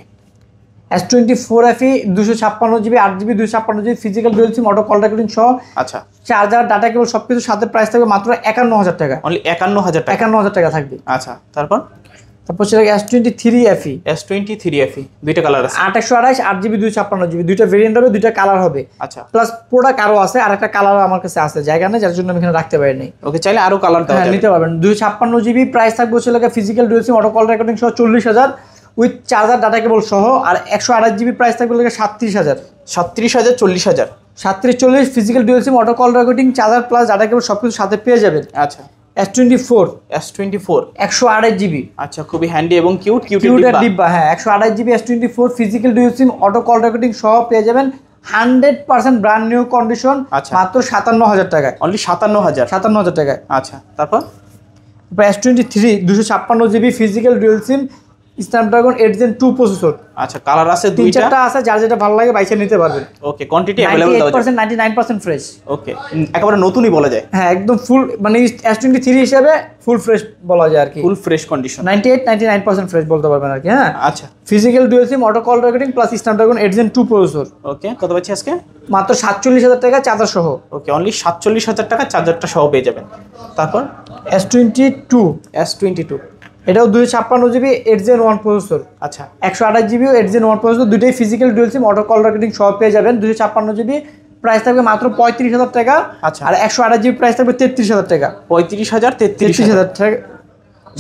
Speaker 1: S24FE 256GB 8GB 256GB physical dual SIM auto call recording সহ
Speaker 2: আচ্ছা,
Speaker 1: চার্জার ডাটা কেবল সবকিছু সাথে প্রাইস থাকবে মাত্র 51000 টাকা।
Speaker 2: অনলি 51000 টাকা।
Speaker 1: 51000 টাকা থাকবে।
Speaker 2: আচ্ছা, তারপর
Speaker 1: তারপর সেটা S23FE
Speaker 2: S23FE দুইটা কালার আছে।
Speaker 1: 828 8GB 256GB দুইটা ভেরিয়েন্ট হবে, দুইটা কালার হবে।
Speaker 2: আচ্ছা,
Speaker 1: প্লাস প্রোডাক্ট আরো আছে, আর একটা কালার আমার কাছে আছে, জায়গা নেই যার জন্য আমি এখানে রাখতে পারিনি।
Speaker 2: ওকে, চাইলে আরো কালার দেওয়া
Speaker 1: হ্যাঁ,
Speaker 2: যাবে।
Speaker 1: নিতে পারবেন। 256GB প্রাইস থাকবে হচ্ছে লাগে physical dual SIM auto call recording সহ 40000 উইথ চার্জার ডাটা কেবল সহ। আর 128GB প্রাইস থাকবে লাগে 37000।
Speaker 2: 37000 40000
Speaker 1: 3740 physical dual SIM auto call recording charger plus data cable সবকিছু সাথে পেয়ে যাবেন।
Speaker 2: আচ্ছা,
Speaker 1: S24 128GB
Speaker 2: আচ্ছা, খুবই হ্যান্ডি এবং কিউট
Speaker 1: কিউটের ডিব্বা। হ্যাঁ, 128GB S24 physical dual SIM auto call recording সহ পেয়ে যাবেন 100% ব্র্যান্ড নিউ কন্ডিশন
Speaker 2: আচ্ছা।
Speaker 1: মাত্র 57000 টাকায়।
Speaker 2: অনলি 57000।
Speaker 1: 57000 টাকায়।
Speaker 2: আচ্ছা, তারপর
Speaker 1: S23 256GB ফিজিক্যাল ডুয়াল সিম স্ন্যাপড্রাগন 8 Gen 2 প্রসেসর।
Speaker 2: আচ্ছা, কালার আছে
Speaker 1: 3-4টা
Speaker 2: দুইটা।
Speaker 1: আছে, যার যেটা ভালো লাগে বাইসে নিতে পারবেন।
Speaker 2: ওকে, কোয়ান্টিটি अवेलेबल দেওয়া যাবে।
Speaker 1: 99% ফ্রেশ।
Speaker 2: ওকে, একেবারে নতুনই বলা যায়।
Speaker 1: হ্যাঁ, একদম ফুল, মানে S23 হিসেবে ফুল ফ্রেশ বলা যায় আর কি।
Speaker 2: Full fresh condition.
Speaker 1: 99% ফ্রেশ বলতে পারবেন আর কি। হ্যাঁ,
Speaker 2: আচ্ছা,
Speaker 1: physical dual SIM auto call recording plus Snapdragon 8 Gen 2 processor
Speaker 2: ওকে, কত পাচ্ছি আজকে?
Speaker 1: মাত্র 47000 টাকা চার্জার সহ।
Speaker 2: ওকে, অনলি 47000 টাকা চার্জারটা সহ পেয়ে যাবেন। তারপর
Speaker 1: S22
Speaker 2: S22
Speaker 1: এটাও 256GB 8 Gen 1 প্রসেসর।
Speaker 2: আচ্ছা,
Speaker 1: 128GB 8 Gen 1 প্রসেসর, দুটোই physical dual SIM auto call recording সহ পেয়ে যাবেন। 256GB প্রাইস থাকবে মাত্র 35000 টাকা।
Speaker 2: আচ্ছা।
Speaker 1: আর 128GB প্রাইস থাকবে 33000 টাকা।
Speaker 2: 35000 33000
Speaker 1: 33000 টাকা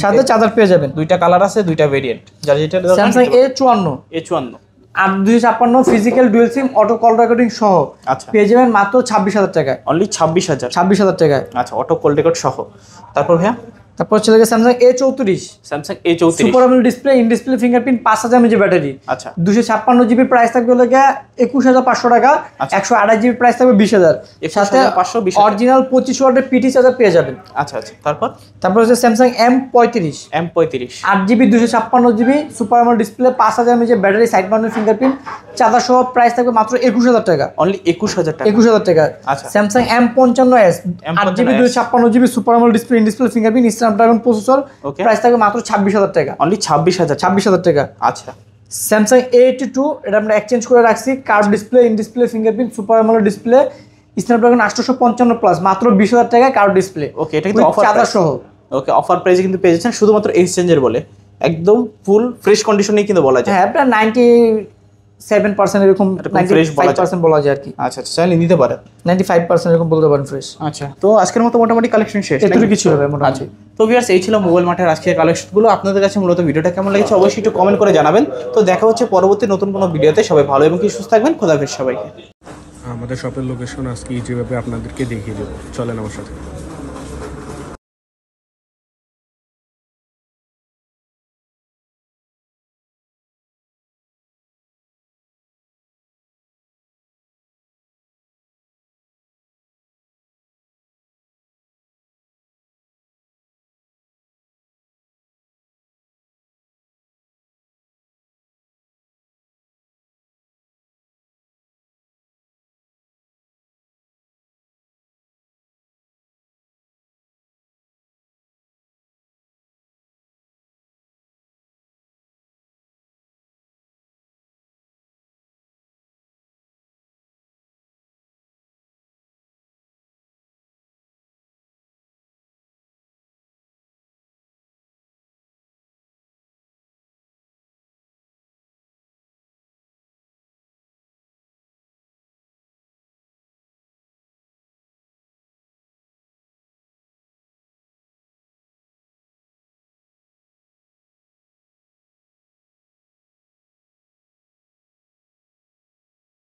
Speaker 1: সাথে চার্জার পেয়ে যাবেন।
Speaker 2: দুইটা কালার আছে, দুইটা ভেরিয়েন্ট, যার যেটা দরকার
Speaker 1: স্যামসাং A54
Speaker 2: A54
Speaker 1: আর 256 physical dual SIM auto call recording সহ
Speaker 2: আচ্ছা,
Speaker 1: পেয়ে যাবেন মাত্র 26000 টাকায়।
Speaker 2: অনলি 26000।
Speaker 1: 26000 টাকায়।
Speaker 2: আচ্ছা, অটো কল রেকর্ড সহ। তারপর ভাইয়া
Speaker 1: তারপর চলে গেছে Samsung A34
Speaker 2: Samsung A34
Speaker 1: super AMOLED display, in display fingerprint, 5000 mAh battery.
Speaker 2: আচ্ছা,
Speaker 1: 256GB প্রাইস থাকবে হলো 21500 টাকা।
Speaker 2: আচ্ছা।
Speaker 1: 128GB প্রাইস থাকবে 20000। সাথে
Speaker 2: 21500 20,000
Speaker 1: অরিজিনাল 25 ওয়াটের পিটি চার্জার পেয়ে যাবেন।
Speaker 2: আচ্ছা আচ্ছা, তারপর
Speaker 1: হচ্ছে Samsung M35
Speaker 2: M35
Speaker 1: 8GB 256GB super AMOLED display, 5000 mAh battery, side mounted fingerprint, charger সহ প্রাইস থাকবে মাত্র 21000 টাকা।
Speaker 2: অনলি 21000 টাকা।
Speaker 1: 21000 টাকা।
Speaker 2: আচ্ছা।
Speaker 1: Samsung M55s 8GB 256GB super AMOLED display, in display fingerprint, Snapdragon processor,
Speaker 2: okay,
Speaker 1: price থাকবে মাত্র 26000 টাকা।
Speaker 2: অনলি 26000
Speaker 1: 26000 টাকা।
Speaker 2: আচ্ছা,
Speaker 1: স্যামসাং A82 এটা আমরা এক্সচেঞ্জ করে রাখছি, curve display, in display fingerprint, super AMOLED display, Snapdragon 855 plus, মাত্র 20000 টাকা কার্ভ ডিসপ্লে।
Speaker 2: ওকে, এটা কিন্তু অফার
Speaker 1: চার্জার সহ।
Speaker 2: ওকে, অফার প্রাইসে কিন্তু পেয়ে যাচ্ছেন, শুধুমাত্র এক্সচেঞ্জের বলে একদম ফুল ফ্রেশ কন্ডিশনেই কিন্তু বলা যায়।
Speaker 1: হ্যাঁ, আপনার 97% এরকম,
Speaker 2: fresh বলা যায়।
Speaker 1: 95% বলা যায় আর কি।
Speaker 2: আচ্ছা আচ্ছা, চাইলে নিতে পারেন।
Speaker 1: 95% এরকম বলতে পারেন ফ্রেশ।
Speaker 2: আচ্ছা, তো আজকের মতো মোটামুটি কালেকশন শেষ।
Speaker 1: এতটুকু কিছু হবে মোটামুটি।
Speaker 2: তো ভিউয়ার্স, এই ছিল মোবাইল মার্টের আজকের কালেকশনগুলো। আপনাদের কাছে মূলত ভিডিওটা কেমন লেগেছে অবশ্যই একটু কমেন্ট করে জানাবেন। তো দেখা হচ্ছে পরবর্তী নতুন কোনো ভিডিওতে। সবাই ভালো এবং কি সুস্থ থাকবেন। খোদা হাফেজ সবাইকে।
Speaker 4: আমাদের শপের লোকেশন আজকে যেভাবে আপনাদেরকে দেখিয়ে দেবো, চলেন আমার সাথে।